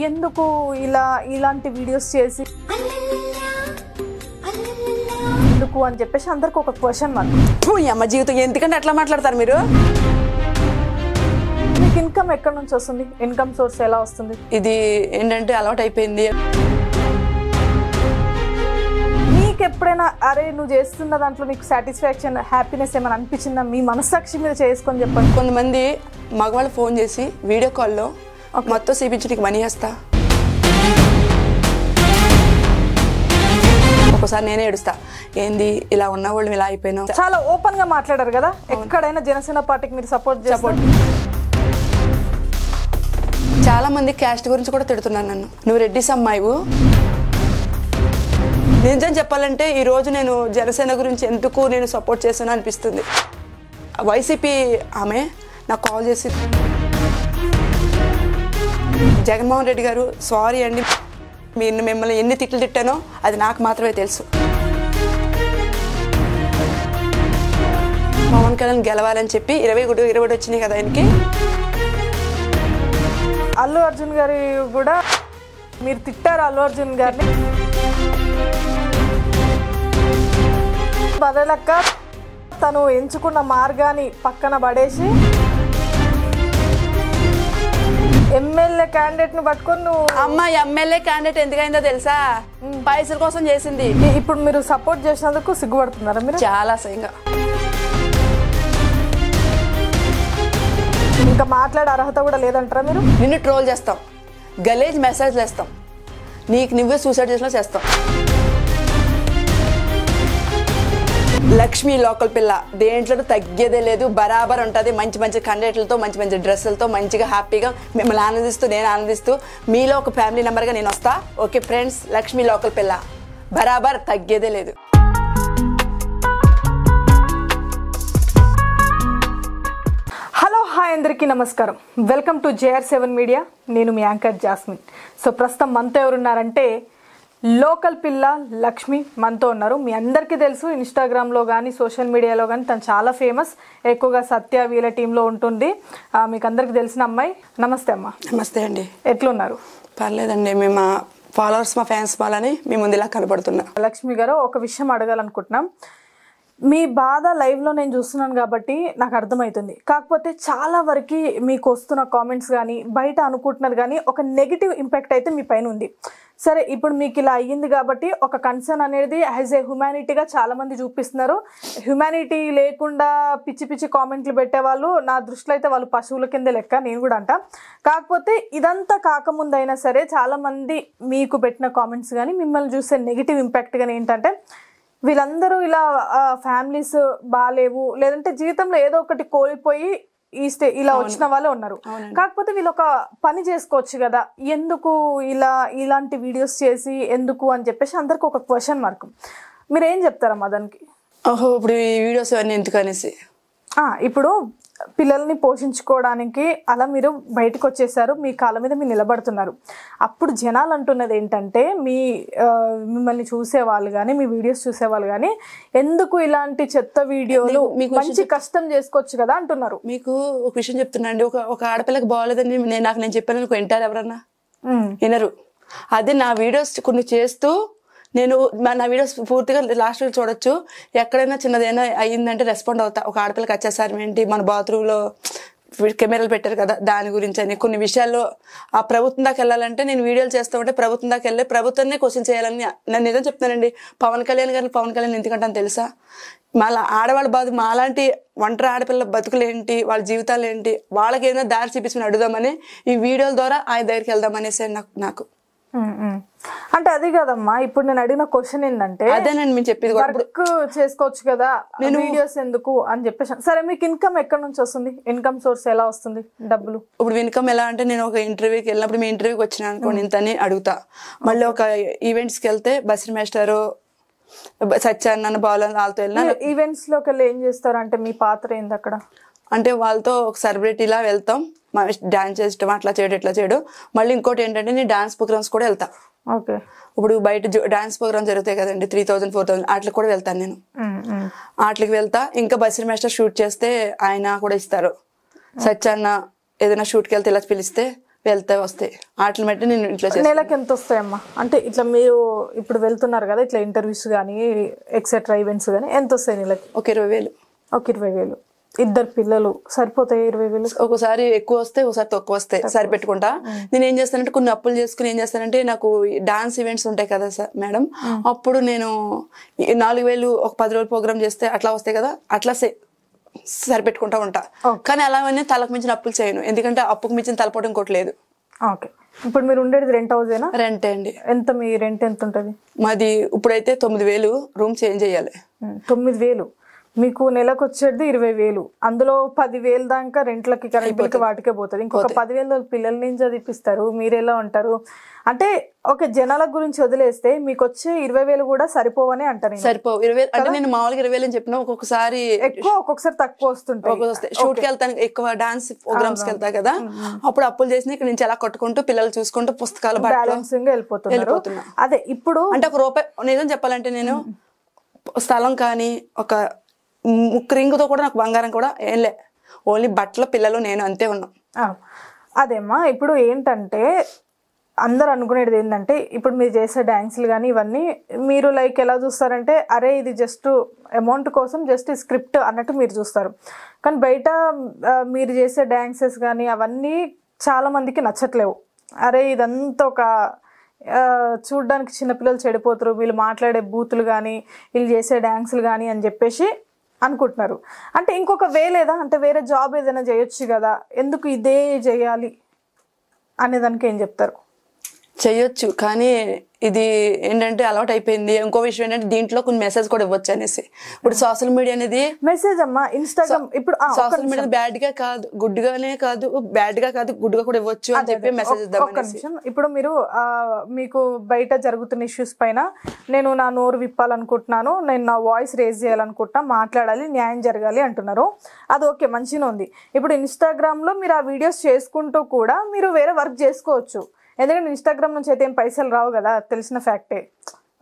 ఎందుకు ఇలాంటి వీడియోస్ చేసి ఎందుకు అని చెప్పేసి అందరికి ఒక క్వశ్చన్ మార్క్. అమ్మ జీవితం ఎందుకంటే అట్లా మాట్లాడతారు మీరు? మీకు ఇన్కమ్ ఎక్కడి నుంచి వస్తుంది? ఇన్కమ్ సోర్స్ ఎలా వస్తుంది? ఇది ఏంటంటే అలవాటు అయిపోయింది. మీకు ఎప్పుడైనా అరే నువ్వు చేస్తున్న దాంట్లో నీకు సాటిస్ఫాక్షన్ హ్యాపీనెస్ ఏమైనా అనిపించిందా? మీ మనస్సాక్షి మీద చేసుకొని చెప్పండి. కొంతమంది మగవాళ్ళు ఫోన్ చేసి వీడియో కాల్లో మొత్తం చూపించడానికి మనీ వేస్తా, ఒకసారి నేనే ఏడుస్తా, ఏంది ఇలా ఉన్న వాళ్ళు ఇలా అయిపోయినా. చాలా ఓపెన్ గా మాట్లాడారు కదా. ఎక్కడైనా జనసేన పార్టీకి మీరు సపోర్ట్. చాలా మంది క్యాస్ట్ గురించి కూడా తిడుతున్నారు నన్ను. నువ్వు రెడ్డిస్ అమ్మాయివు. నిజం చెప్పాలంటే ఈరోజు నేను జనసేన గురించి ఎందుకు నేను సపోర్ట్ చేశాను అనిపిస్తుంది. వైసీపీ ఆమె నాకు కాల్ చేసి, జగన్మోహన్ రెడ్డి గారు సారీ అండి, మిమ్మల్ని ఎన్ని తిట్లు తిట్టానో అది నాకు మాత్రమే తెలుసు. పవన్ కళ్యాణ్ గెలవాలని చెప్పి 20 వచ్చినాయి కదా ఆయనకి. అల్లు అర్జున్ గారి కూడా మీరు తిట్టారు అల్లు అర్జున్ గారిని. బదలక్క తను ఎంచుకున్న మార్గాన్ని పక్కన పడేసి ఎమ్మెల్యే క్యాండిడేట్ ని పట్టుకొని నువ్వు. అమ్మ ఎమ్మెల్యే క్యాండిడేట్ ఎందుకైందో తెలుసా? పైసల కోసం చేసింది. ఇప్పుడు మీరు సపోర్ట్ చేసినందుకు సిగ్గుపడుతున్నారా మీరు? చాలా అసహ్యంగా. ఇంకా మాట్లాడే అర్హత కూడా లేదంటారా మీరు? నిన్ను ట్రోల్ చేస్తాం, గలేజ్ మెసేజ్లు వేస్తాం, నీకు నువ్వే సూసైడ్ చేసినా చేస్తాం. లక్ష్మి లోకల్ పిల్ల దేంట్లో తగ్గేదే లేదు, బరాబర్ ఉంటుంది. మంచి మంచి కండేట్లతో, మంచి మంచి డ్రెస్సులతో, మంచిగా హ్యాపీగా మిమ్మల్ని ఆనందిస్తూ నేను ఆనందిస్తూ మీలో ఒక ఫ్యామిలీ మెంబర్గా నేను వస్తా. ఓకే ఫ్రెండ్స్, లక్ష్మి లోకల్ పిల్ల బరాబర్ తగ్గేదే లేదు. హలో హాయ్ అందరికీ నమస్కారం. Welcome to JR7 media. నేను మీ యాంకర్ జాస్మిన్. సో ప్రస్తుతం మనతో ఎవరున్నారంటే లోకల్ పిల్ల లక్ష్మి మనతో ఉన్నారు. మీ అందరికీ తెలుసు, ఇన్స్టాగ్రామ్లో కానీ సోషల్ మీడియాలో కానీ తను చాలా ఫేమస్. ఎక్కువగా సత్య వీళ్ళ టీంలో ఉంటుంది. మీకు అందరికీ తెలిసిన అమ్మాయి. నమస్తే అమ్మ. నమస్తే అండి. ఎట్లున్నారు? పర్లేదండి, మేము మా ఫాలోవర్స్ మా ఫ్యాన్స్ వాళ్ళని మేము ముందు ఇలా కనపడుతున్నా. లక్ష్మి గారు, ఒక విషయం అడగాలనుకుంటున్నాం. మీ బాధ లైవ్లో నేను చూస్తున్నాను కాబట్టి నాకు అర్థమవుతుంది. కాకపోతే చాలా వరకు మీకు వస్తున్న కామెంట్స్ కానీ బయట అనుకుంటున్నది కానీ ఒక నెగిటివ్ ఇంపాక్ట్ అయితే మీ పైన ఉంది. సరే, ఇప్పుడు మీకు ఇలా అయ్యింది కాబట్టి ఒక కన్సర్న్ అనేది యాజ్ ఏ హ్యుమానిటీగా చాలామంది చూపిస్తున్నారు. హ్యుమానిటీ లేకుండా పిచ్చి పిచ్చి కామెంట్లు పెట్టేవాళ్ళు నా దృష్టిలో అయితే వాళ్ళు పశువుల కింద లెక్క, నేను కూడా అంట. కాకపోతే ఇదంతా కాకముందు అయినా సరే చాలామంది మీకు పెట్టిన కామెంట్స్ కానీ మిమ్మల్ని చూసే నెగిటివ్ ఇంపాక్ట్ కానీ ఏంటంటే, వీళ్ళందరూ ఇలా ఫ్యామిలీస్ బాగాలేవు, లేదంటే జీవితంలో ఏదో ఒకటి కోల్పోయి ఇలా వచ్చిన వాళ్ళే ఉన్నారు. కాకపోతే వీళ్ళు ఒక పని చేసుకోవచ్చు కదా, ఎందుకు ఇలాంటి వీడియోస్ చేసి ఎందుకు అని చెప్పేసి అందరికి ఒక క్వశ్చన్ మార్క్. మీరు ఏం చెప్తారమ్మా దానికి? ఓహో, ఇప్పుడు ఈ వీడియోస్ అన్నీ ఎందుకు అనేసి. ఇప్పుడు పిల్లల్ని పోషించుకోవడానికి అలా మీరు బయటకు వచ్చేసారు, మీ కాళ్ళ మీద మీరు నిలబడుతున్నారు. అప్పుడు జనాలు అంటున్నది ఏంటంటే, మిమ్మల్ని చూసేవాళ్ళు కానీ మీ వీడియోస్ చూసేవాళ్ళు కానీ ఎందుకు ఇలాంటి చెత్త వీడియోలు, మంచి కష్టం చేసుకోవచ్చు కదా అంటున్నారు. మీకు ఒక విషయం చెప్తున్నా అండి, ఒక ఆడపిల్లకి బాగోలేదని నేను చెప్పాను అనుకో, వింటారు ఎవరన్నా? వినరు. అదే నా వీడియోస్ కొన్ని చేస్తూ నేను నా వీడియోస్ పూర్తిగా లాస్ట్ వీక్ చూడొచ్చు. ఎక్కడైనా చిన్నదైనా అయ్యిందంటే రెస్పాండ్ అవుతా. ఒక ఆడపిల్లకి వచ్చేసారి ఏంటి, మన బాత్రూంలో కెమెరాలు పెట్టారు కదా దాని గురించి అని, కొన్ని విషయాల్లో ఆ ప్రభుత్వం దాకా వెళ్ళాలంటే నేను వీడియోలు చేస్తూ ఉంటే ప్రభుత్వం దాకా వెళ్ళి ప్రభుత్వాన్ని క్వశ్చన్ చేయాలని నేను నిజం చెప్తానండి. పవన్ కళ్యాణ్ ఎందుకంటే తెలుసా, మళ్ళీ ఆడవాళ్ళ బాధ, మాలాంటి ఒంటరి ఆడపిల్ల బతుకులు ఏంటి, వాళ్ళ జీవితాలు ఏంటి, వాళ్ళకి ఏదైనా దారి చూపించుకుని అడుగుదామని ఈ వీడియోల ద్వారా ఆయన దగ్గరికి వెళ్దామనేసి నాకు. అంటే అది కదమ్మా, ఇప్పుడు నేను అడిగిన క్వశ్చన్ ఏంటంటే, అదేనండి మేము చెప్పేది, వర్క్ చేసుకోవచ్చు కదా, నేను వీడియోస్ ఎందుకు అని చెప్పేసి. సరే, మీకు ఇన్కమ్ ఎక్కడి నుంచి వస్తుంది? ఇన్కమ్ సోర్స్ ఎలా వస్తుంది డబ్బులు? ఇప్పుడు ఇన్కమ్ ఎలా అంటే, నేను ఒక ఇంటర్వ్యూకి వెళ్ళినప్పుడు మీ ఇంటర్వ్యూకి వచ్చినా అనుకోండి, ఇంతని అడుగుతా. మళ్ళీ ఒక ఈవెంట్స్కి వెళ్తే బస్రి మాస్టరు సత్యాన్న బాలు వాళ్ళతో వెళ్ళినా. ఈవెంట్స్ లోకి వెళ్ళి ఏం చేస్తారు అంటే మీ పాత్ర ఏంది అక్కడ? అంటే వాళ్ళతో ఒక సెలబ్రిటీలా వెళ్తాం, డాన్స్ చేస్తాం, అట్లా చేయడం ఇట్లా చేయడం. మళ్ళీ ఇంకోటి ఏంటంటే నేను డాన్స్ ప్రోగ్రామ్స్ కూడా వెళ్తా. ఓకే, ఇప్పుడు బయట డాన్స్ ప్రోగ్రామ్ జరుగుతాయి కదండి, 3000 4000 వాటికి కూడా వెళ్తాను నేను. వాటికి వెళ్తా. ఇంకా బస్రి మాస్టర్ షూట్ చేస్తే ఆయన కూడా ఇస్తారు. సత్యాన్న ఏదైనా షూట్కి వెళ్తే ఇలా పిలిస్తే వెళ్తాయి వస్తాయి వాటిని బట్టి నేను ఇంట్లో చేస్తాను. నెలకి ఎంత వస్తాయమ్మా? అంటే ఇట్లా మీరు ఇప్పుడు వెళ్తున్నారు కదా ఇట్లా ఇంటర్వ్యూస్ కానీ ఎక్సెట్రా ఈవెంట్స్ కానీ ఎంత వస్తాయి నెలకి? ఒక 20,000. ఒక 20,000. 2 పిల్లలు సరిపోతాయి 20,000? ఒకసారి ఎక్కువ వస్తాయి, ఒకసారి తక్కువ వస్తాయి, సరిపెట్టుకుంటా. నేను ఏం చేస్తానంటే కొన్ని అప్పులు చేసుకుని ఏం చేస్తానంటే నాకు డాన్స్ ఈవెంట్స్ ఉంటాయి కదా సార్ మేడం, అప్పుడు నేను 4,000 ఒక 10 రోజులు ప్రోగ్రామ్ చేస్తే అట్లా వస్తాయి కదా, అట్లా సరిపెట్టుకుంటా ఉంటా. కానీ అలావన్నీ తలకు మించిన అప్పులు చేయను, ఎందుకంటే అప్పుకు మించిన తలపోవడం ఇంకోటి లేదు. ఓకే. ఇప్పుడు మీరు ఉండేది రెంట్ హౌసేనా? రెంట్ అండి. ఎంత మీ రెంట్ ఎంత ఉంటుంది? మాది ఇప్పుడైతే 9,000, రూమ్ చేంజ్ చేయాలి. 9,000. మీకు నెలకు వచ్చేది 20,000. అందులో 10,000 దాకా రెంట్లకి కరెంట్ బిల్కి వాటికే పోతుంది. ఇంకొక 10,000 పిల్లల్ని చదివిపిస్తారు, మీరు ఎలా ఉంటారు? అంటే ఒక జనాల గురించి వదిలేస్తే మీకు వచ్చే 20,000 కూడా సరిపోవని అంటారు. సరిపోవు 20,000 అంటే నేను మామూలుగా 20,000 అని చెప్పిన, ఒక్కొక్కసారి ఎక్కువ ఒక్కొక్కసారి తక్కువ వస్తుంటాయి. షూట్ కి వెళ్తాను, ఎక్కువ డాన్స్ ప్రోగ్రామ్స్ కి వెళ్తా కదా, అప్పుడు అప్పులు చేసి ఇక్కడ నుంచి అలా కట్టుకుంటూ పిల్లలు చూసుకుంటూ పుస్తకాలు బ్యాలెన్సింగ్ వెళ్ళిపోతున్నారు. అదే ఇప్పుడు అంటే ₹1 నిజం చెప్పాలంటే నేను స్థలం కానీ ఒక ముక్కు కూడా నాకు బంగారం కూడా ఏం లే, ఓన్లీ బట్టలు పిల్లలు నేను అంతే ఉన్నాం. అదేమ్మా ఇప్పుడు ఏంటంటే అందరు అనుకునేది ఏంటంటే ఇప్పుడు మీరు చేసే డాన్సులు కానీ ఇవన్నీ మీరు లైక్ ఎలా చూస్తారంటే అరే ఇది జస్ట్ అమౌంట్ కోసం జస్ట్ స్క్రిప్ట్ అన్నట్టు మీరు చూస్తారు. కానీ బయట మీరు చేసే డాన్సెస్ కానీ అవన్నీ చాలా మందికి నచ్చట్లేవు. అరే ఇదంతా ఒక చూడ్డానికి చిన్నపిల్లలు చెడిపోతారు, వీళ్ళు మాట్లాడే బూతులు కానీ వీళ్ళు చేసే డాన్సులు కానీ అని చెప్పేసి అనుకుంటున్నారు. అంటే ఇంకొక వే లేదా, అంటే వేరే జాబ్ ఏదైనా చేయొచ్చు కదా, ఎందుకు ఇదే చేయాలి అనేదానికి ఏం చెప్తారు? చెయ్యొచ్చు, కానీ ఇది ఏంటంటే అలవాటు అయిపోయింది. ఇంకో విషయం ఏంటంటే దీంట్లో కొన్ని మెసేజ్ కూడా ఇవ్వచ్చు అనేసి. ఇప్పుడు సోషల్ మీడియా అనేది మెసేజ్ అమ్మా, ఇన్స్టాగ్రామ్ ఇప్పుడు సోషల్ మీడియా బ్యాడ్ గా కాదు, గుడ్ గానే కాదు, బ్యాడ్ గా కాదు, గుడ్ గా కూడా ఇవ్వచ్చు అని చెప్పి మెసేజ్ ఇద్దాం. ఇప్పుడు మీరు మీకు బయట జరుగుతున్న ఇష్యూస్ పైన నేను నా నోరు విప్పాలనుకుంటున్నాను, నేను నా వాయిస్ రేజ్ చేయాలనుకుంటున్నా, మాట్లాడాలి, న్యాయం జరగాలి అంటున్నారు. అది ఓకే, మంచిగా ఉంది. ఇప్పుడు ఇన్స్టాగ్రామ్ లో మీరు ఆ వీడియోస్ చేసుకుంటూ కూడా మీరు వేరే వర్క్ చేసుకోవచ్చు. ఎందుకంటే ఇన్స్టాగ్రామ్ నుంచి అయితే ఏం పైసలు రావు కదా, తెలిసిన ఫ్యాక్టే.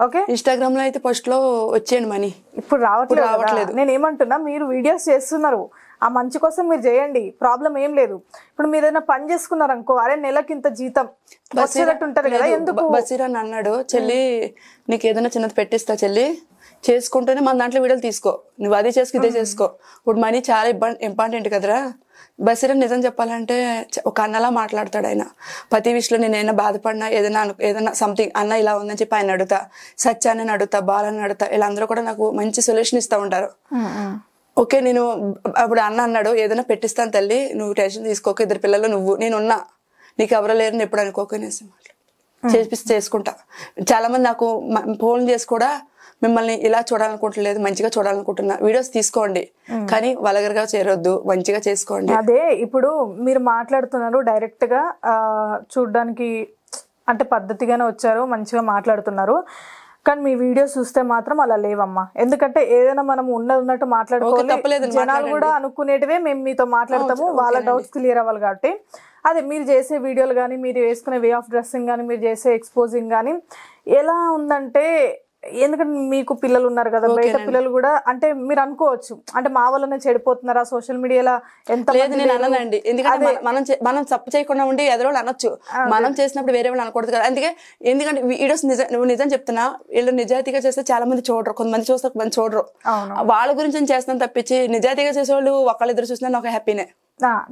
ఓకే, ఇన్స్టాగ్రామ్ లో అయితే ఫస్ట్ లో వచ్చేయండి మనీ, ఇప్పుడు రావట్లేదు. నేను ఏమంటున్నా, మీరు వీడియోస్ చేస్తున్నారు, ఆ మంచి కోసం మీరు చేయండి, ప్రాబ్లం ఏం లేదు. ఇప్పుడు మీరు ఏదైనా పని చేసుకున్నారు అనుకో, అరే నెలకి ఇంత జీతం వచ్చేటట్టు ఉంటది కదా. ఎందుకు బసీరా అన్నాడు, చెల్లి నీకు ఏదైనా చిన్నది పెట్టిస్తా చెల్లి, చేసుకుంటూనే మన దాంట్లో వీడియోలు తీసుకో, నువ్వు అది చేసుకో ఇదే చేసుకో, ఇప్పుడు మనీ చాలా ఇంపార్టెంట్ కదరా. బసీరా నిజం చెప్పాలంటే ఒక అన్నలా మాట్లాడతాడు ఆయన. ప్రతి విషయంలో నేను ఏదైనా బాధపడినా ఏదైనా సంథింగ్ అన్న ఇలా ఉందని చెప్పి ఆయన అడుగుతా, సత్యాన్ని అడుగుతా, బాలని అడుగుతా, వీళ్ళందరూ కూడా నాకు మంచి సొల్యూషన్ ఇస్తూ ఉంటారు. ఓకే, నేను అప్పుడు అన్న అన్నాడు ఏదైనా పెట్టిస్తాను తల్లి, నువ్వు టెన్షన్ తీసుకోక, 2 పిల్లలు నువ్వు నేనున్నా, నీకు ఎవరో లేరని ఎప్పుడు అనుకోకనేసి చేసుకుంటా. చాలా మంది నాకు ఫోన్ చేసి కూడా మిమ్మల్ని ఇలా చూడాలనుకుంటలేదు, మంచిగా చూడాలనుకుంటున్నా, వీడియోస్ తీసుకోండి కానీ వల్గర్గా చేరొద్దు, మంచిగా చేసుకోండి. అదే ఇప్పుడు మీరు మాట్లాడుతున్నారు డైరెక్ట్ గా, చూడడానికి అంటే పద్ధతిగానే వచ్చారు, మంచిగా మాట్లాడుతున్నారు. కానీ మీ వీడియోస్ చూస్తే మాత్రం అలా లేవమ్మా. ఎందుకంటే ఏదైనా మనం ఉన్నట్టు మాట్లాడుకోవాలి, జనాలు కూడా అనుకునేటివే మేము మీతో మాట్లాడతాము, వాళ్ళ డౌట్స్ క్లియర్ అవ్వాలి కాబట్టి. అదే మీరు చేసే వీడియోలు కానీ, మీరు వేసుకునే వే ఆఫ్ డ్రెస్సింగ్ కానీ, మీరు చేసే ఎక్స్పోజింగ్ కానీ ఎలా ఉందంటే, ఎందుకంటే మీకు పిల్లలు ఉన్నారు కదా, బయట పిల్లలు కూడా అంటే మీరు అనుకోవచ్చు అంటే మా వల్లనే చెడిపోతున్నారా సోషల్ మీడియాలో ఎంత. లేదు నేను అననండి, ఎందుకంటే మనం తప్పు చేయకుండా ఉండి ఎదరోళ్ళు అనొచ్చు, మనం చేసినప్పుడు వేరే వాళ్ళు అనకూడదు కదా. అందుకే ఎందుకంటే వీడియోస్ నువ్వు నిజం చెప్తున్నా, వీళ్ళు నిజాయితీగా చేస్తే చాలా మంది చూడరు, కొంతమంది చూస్తారు, కొంతమంది చూడరు. వాళ్ళ గురించి నేను చేస్తాను తప్పించి నిజాయితీగా చేసేవాళ్ళు ఒకళ్ళిద్దరు చూసినా నాకు హ్యాపీనే.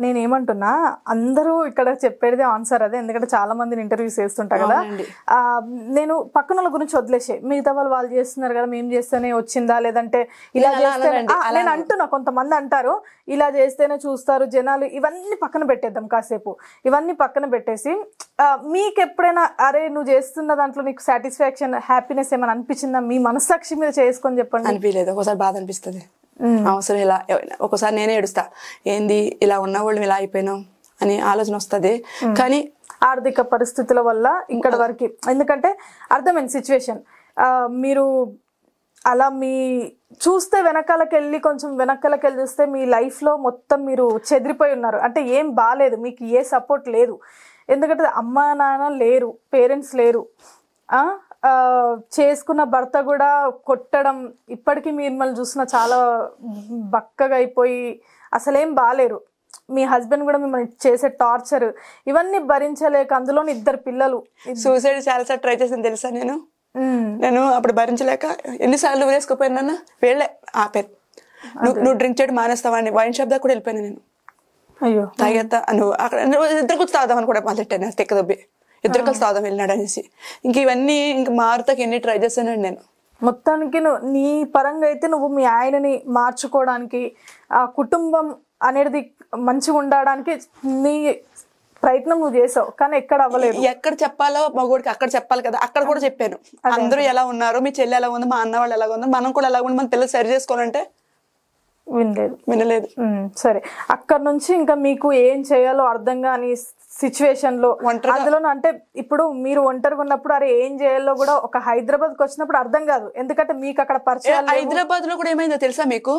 నేనేమంటున్నా, అందరూ ఇక్కడ చెప్పేది ఆన్సర్ అదే, ఎందుకంటే చాలా మందిని ఇంటర్వ్యూస్ చేస్తుంటా కదా. నేను పక్కన వాళ్ళ గురించి వదిలేసే, మిగతా వాళ్ళు చేస్తున్నారు కదా, మేము చేస్తేనే వచ్చిందా, లేదంటే ఇలా చేస్తే నేను అంటున్నా. కొంతమంది అంటారు ఇలా చేస్తేనే చూస్తారు జనాలు, ఇవన్నీ పక్కన పెట్టేద్దాం కాసేపు. ఇవన్నీ పక్కన పెట్టేసి మీకు ఎప్పుడైనా అరే నువ్వు చేస్తున్న దాంట్లో నీకు సాటిస్ఫాక్షన్, హ్యాపీనెస్ ఏమైనా అనిపించిందా? మీ మనస్సాక్షి మీద చేసుకొని చెప్పండి. అనిపించలేదు, ఒకసారి బాధ అనిపిస్తుంది, అవసరం ఇలా. ఒకసారి నేనే ఏడుస్తా, ఏంది ఇలా ఉన్న వాళ్ళు ఇలా అయిపోయినాం అని ఆలోచన వస్తుంది. కానీ ఆర్థిక పరిస్థితుల వల్ల ఇక్కడ వరకు, ఎందుకంటే అర్థమైంది సిచ్యువేషన్. మీరు అలా మీ చూస్తే వెనకాలకెళ్ళి కొంచెం వెనకాలకెళ్ళి చూస్తే మీ లైఫ్లో మొత్తం మీరు చెదిరిపోయి ఉన్నారు. అంటే ఏం బాగాలేదు, మీకు ఏ సపోర్ట్ లేదు. ఎందుకంటే అమ్మా నాన్న లేరు, పేరెంట్స్ లేరు, చేసుకున్న భర్త కూడా కొట్టడం, ఇప్పటికీ మిమ్మల్ని చూసిన చాలా బక్కగా అయిపోయి అసలేం బాగాలేరు. మీ హస్బెండ్ కూడా మిమ్మల్ని చేసే టార్చర్ ఇవన్నీ భరించలేక అందులో 2 పిల్లలు. సూసైడ్ చాలాసార్లు ట్రై చేసాను తెలుసా నేను అప్పుడు భరించలేక ఎన్నిసార్లు వేసుకుపోయినా వీళ్ళే ఆపారు. నువ్వు డ్రింక్ చేయడం మానేస్తావా అని వైన్ షాప్ దాకా కూడా వెళ్ళిపోయాను నేను. అయ్యో తాగేస్తా నువ్వు అక్కడ ఇద్దరు కూర్చు తాగుదామని కూడా మొదలెట్టాను తెక్కదొబ్బి ఇద్దరు కలిసి తాగుదాం వెళ్ళినాడు అనేసి. ఇంక ఇవన్నీ ఇంక మారుతాకి ఎన్ని ట్రై చేశానండి నేను. మొత్తానికి నీ పరంగా అయితే నువ్వు మీ ఆయనని మార్చుకోవడానికి ఆ కుటుంబం అనేది మంచిగా ఉండడానికి నీ ప్రయత్నం నువ్వు చేసావు, కానీ ఎక్కడ అవ్వలేదు. ఎక్కడ చెప్పాలో మగోడికి అక్కడ చెప్పాలి కదా, అక్కడ కూడా చెప్పాను. అందరూ ఎలా ఉన్నారు, మీ చెల్లి ఎలా ఉంది, మా అన్న వాళ్ళు ఎలా ఉంది, మనం కూడా ఎలా ఉంది, మన పిల్లలు సరి చేసుకోవాలంటే వినలేదు. సరే, అక్కడ నుంచి ఇంకా మీకు ఏం చేయాలో అర్థం కాని సిచ్యువేషన్ లో అందులో అంటే ఇప్పుడు మీరు ఒంటరిగా ఉన్నప్పుడు అరే ఏం చేయాలో కూడా ఒక హైదరాబాద్కి వచ్చినప్పుడు అర్థం కాదు, ఎందుకంటే మీకు అక్కడ పరిచయం. హైదరాబాద్ లో కూడా ఏమైందో తెలుసా మీకు,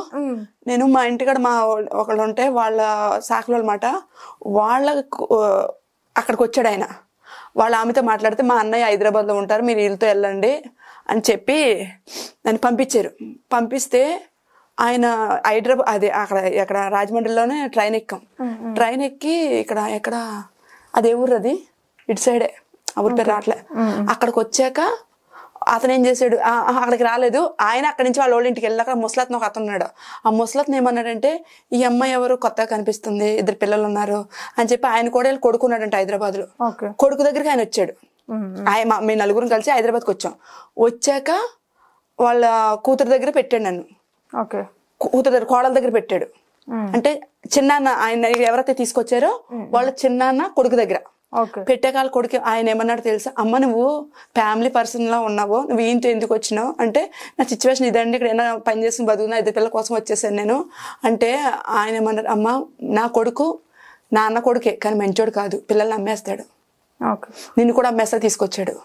నేను మా ఇంటికాడ మా ఒకళ్ళు ఉంటే వాళ్ళ శాఖలో అనమాట, వాళ్ళ అక్కడికి వచ్చాడు ఆయన. వాళ్ళ ఆమెతో మాట్లాడితే మా అన్నయ్య హైదరాబాద్ లో ఉంటారు, మీరు వీళ్ళతో వెళ్ళండి అని చెప్పి నన్ను పంపించారు. పంపిస్తే ఆయన హైదరాబాద్ అదే అక్కడ రాజమండ్రిలోనే ట్రైన్ ఎక్కాం. ట్రైన్ ఎక్కి ఎక్కడ అదే ఊరు, అది ఇటు సైడే, ఆ ఊరి పేరు రావట్లే. అక్కడికి వచ్చాక అతను ఏం చేశాడు, అక్కడికి రాలేదు ఆయన, అక్కడి నుంచి వాళ్ళ ఇంటికి వెళ్ళాక ముసలత్న ఒక అతను ఉన్నాడు. ఆ ముసలత్న ఏమన్నాడంటే ఈ అమ్మాయి ఎవరు కొత్తగా కనిపిస్తుంది, 2 పిల్లలు ఉన్నారు అని చెప్పి ఆయన కూడా కొడుకున్నాడంటే హైదరాబాద్ లో. కొడుకు దగ్గరికి ఆయన వచ్చాడు. మేము 4 కలిసి హైదరాబాద్కి వచ్చాం. వచ్చాక వాళ్ళ కూతురు దగ్గర పెట్టాడు నన్ను, కూతురు దగ్గర కోడల దగ్గర పెట్టాడు. అంటే చిన్నాన్న ఆయన ఎవరైతే తీసుకొచ్చారో వాళ్ళ చిన్నాన్న కొడుకు దగ్గర పెట్టాక వాళ్ళ కొడుకు ఆయన ఏమన్నాడు తెలుసా, అమ్మ నువ్వు ఫ్యామిలీ పర్సన్ లా ఉన్నావు, నువ్వు ఈయంతో ఎందుకు వచ్చినావు అంటే నా సిచ్యువేషన్ ఇదండి, ఇక్కడ ఏమైనా పని చేసి బతుకున్నా 2 పిల్లల కోసం వచ్చేసాను నేను అంటే ఆయన ఏమన్నాడు, అమ్మ నా కొడుకు నాన్న కొడుకే కానీ మంచోడు కాదు, పిల్లల్ని అమ్మేస్తాడు, నిన్ను కూడా అమ్మేస్తా తీసుకొచ్చాడు,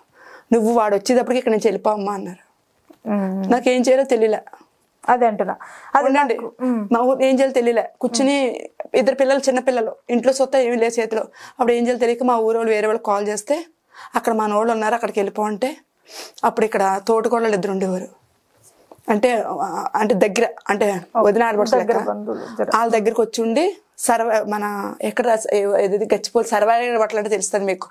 నువ్వు వాడు వచ్చేటప్పటికి ఇక్కడ నుంచి వెళ్ళిపోమ్మా అన్నారు. నాకేం చేయాలో తెలియలే. అదే అంటున్నా, అదేండి మా ఊరు ఏం చేయాలో తెలియలే. కూర్చుని 2 పిల్లలు చిన్న పిల్లలు, ఇంట్లో సొత్త ఏమి లేదు చేతిలో. అప్పుడు ఏం చేయాలో తెలియక మా ఊరు వాళ్ళు వేరే వాళ్ళు కాల్ చేస్తే అక్కడ మన వాళ్ళు ఉన్నారు అక్కడికి వెళ్ళిపో అంటే, అప్పుడు ఇక్కడ తోటకోడళ్ళు 2 ఉండేవారు. అంటే దగ్గర అంటే వదిన ఆడపడుచు వాళ్ళ దగ్గరకు వచ్చి ఉండి మన ఎక్కడ గచ్చిపోలి సర్వైవర్ బట్టలు అంటే తెలుస్తుంది మీకు,